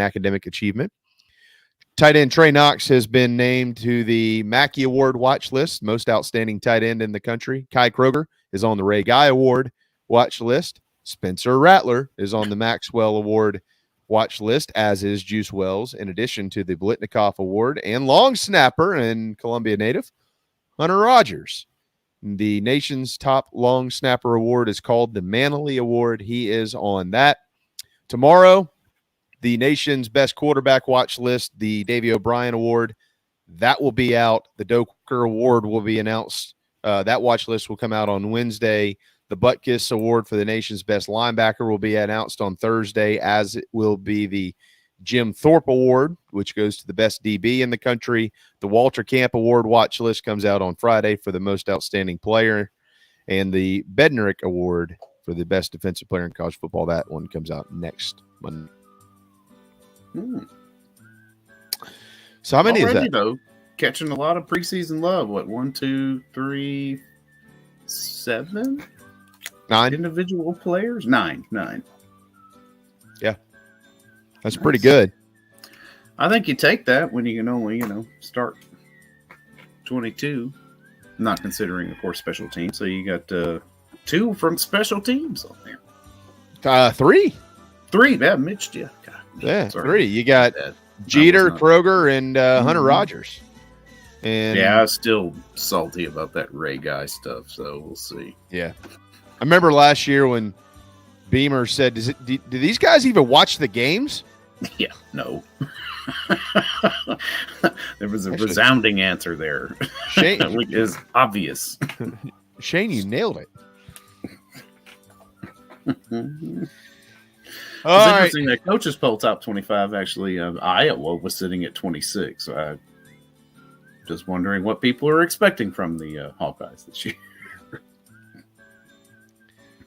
academic achievement. Tight end Trey Knox has been named to the Mackey Award watch list, most outstanding tight end in the country. Kai Kroger is on the Ray Guy Award watch list. Spencer Rattler is on the Maxwell Award watch list, as is Juice Wells, in addition to the Blitnikoff Award and long snapper and Columbia native Hunter Rogers. The nation's top long snapper award is called the Manley Award. He is on that. Tomorrow, the nation's best quarterback watch list, the Davey O'Brien Award, that will be out. The Doker Award will be announced. That watch list will come out on Wednesday. The Butkus Award for the nation's best linebacker will be announced on Thursday, as it will be the Jim Thorpe Award, which goes to the best DB in the country. The Walter Camp Award watch list comes out on Friday for the most outstanding player. And the Bednarik Award for the best defensive player in college football, that one comes out next Monday. So how many already, is that? Though, catching a lot of preseason love. What, 1, 2, 3, 7? 9 individual players? 9. Yeah. That's pretty good. I think you take that when you can only, start 22. Not considering, of course, special teams. So you got 2 from special teams on there. 3. 3. Yeah, Mitch. Yeah. God, yeah, sorry. 3. You got Jeter, Kroger, and Hunter Rogers. And yeah, I'm still salty about that Ray Guy stuff. So we'll see. Yeah. I remember last year when Beamer said, do these guys even watch the games? Yeah, no. There was a resounding answer there. Shane is obvious. Shane, you nailed it. It's interesting that coaches poll top 25. Actually, Iowa was sitting at 26. So I'm just wondering what people are expecting from the Hawkeyes this year.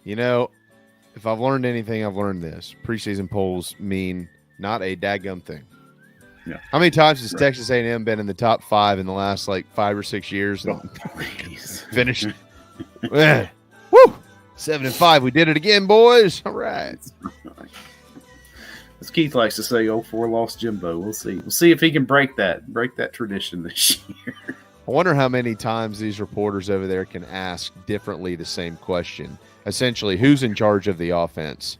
If I've learned anything, I've learned this. Preseason polls mean not a daggum thing. Yeah. How many times has Texas A&M been in the top 5 in the last 5 or 6 years? Finished. Woo! 7-5. We did it again, boys. All right. As Keith likes to say, 0-4 lost Jimbo. We'll see. We'll see if he can break that tradition this year. I wonder how many times these reporters over there can ask differently the same question. Essentially, who's in charge of the offense?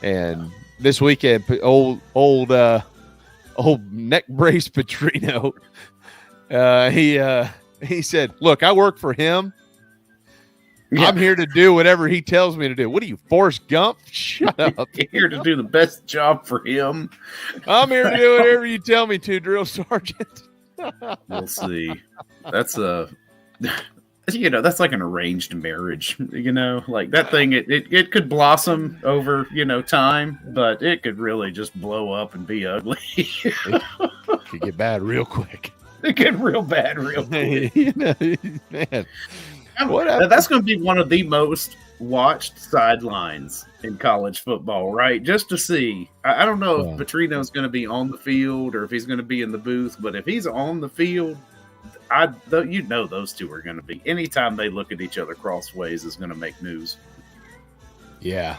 And this weekend, old neck brace Petrino, he said, "Look, I work for him. Yeah. I'm here to do whatever he tells me to do." What are you, Forrest Gump? Shut up! Here to do the best job for him. I'm here to do whatever you tell me to, drill sergeant. We'll see. That's that's like an arranged marriage, like that thing, it could blossom over, time, but it could really just blow up and be ugly. It could get bad real quick. It get real bad real quick. Man. That's going to be one of the most watched sidelines in college football, right? Just to see. I don't know if Petrino's going to be on the field or if he's going to be in the booth, but if he's on the field, those two are going to be. Anytime they look at each other crossways is going to make news. Yeah.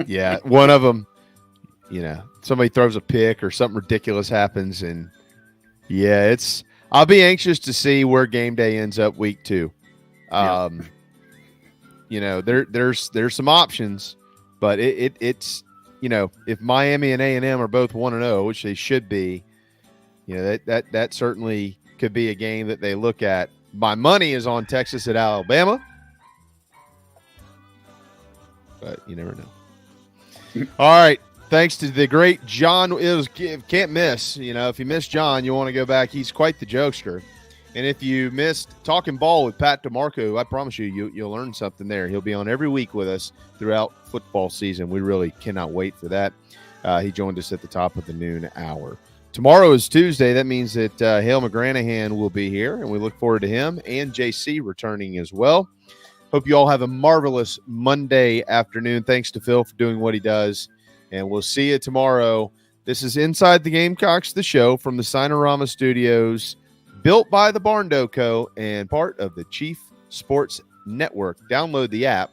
Yeah. One of them, somebody throws a pick or something ridiculous happens. And I'll be anxious to see where game day ends up week 2. There's some options, but it's if Miami and A&M are both 1-0, which they should be, that certainly could be a game that they look at. My money is on Texas at Alabama, but you never know. All right. Thanks to the great John. Can't miss. If you miss John, you want to go back. He's quite the jokester. And if you missed Talkin Ball with Pat DiMarco, I promise you'll learn something there. He'll be on every week with us throughout football season. We really cannot wait for that. He joined us at the top of the noon hour. Tomorrow is Tuesday. That means that Hale McGranahan will be here, and we look forward to him and JC returning as well. Hope you all have a marvelous Monday afternoon. Thanks to Phil for doing what he does, and we'll see you tomorrow. This is Inside the Gamecocks, the show from the Sinorama Studios, built by the Barndo Co. and part of the Chief Sports Network. Download the app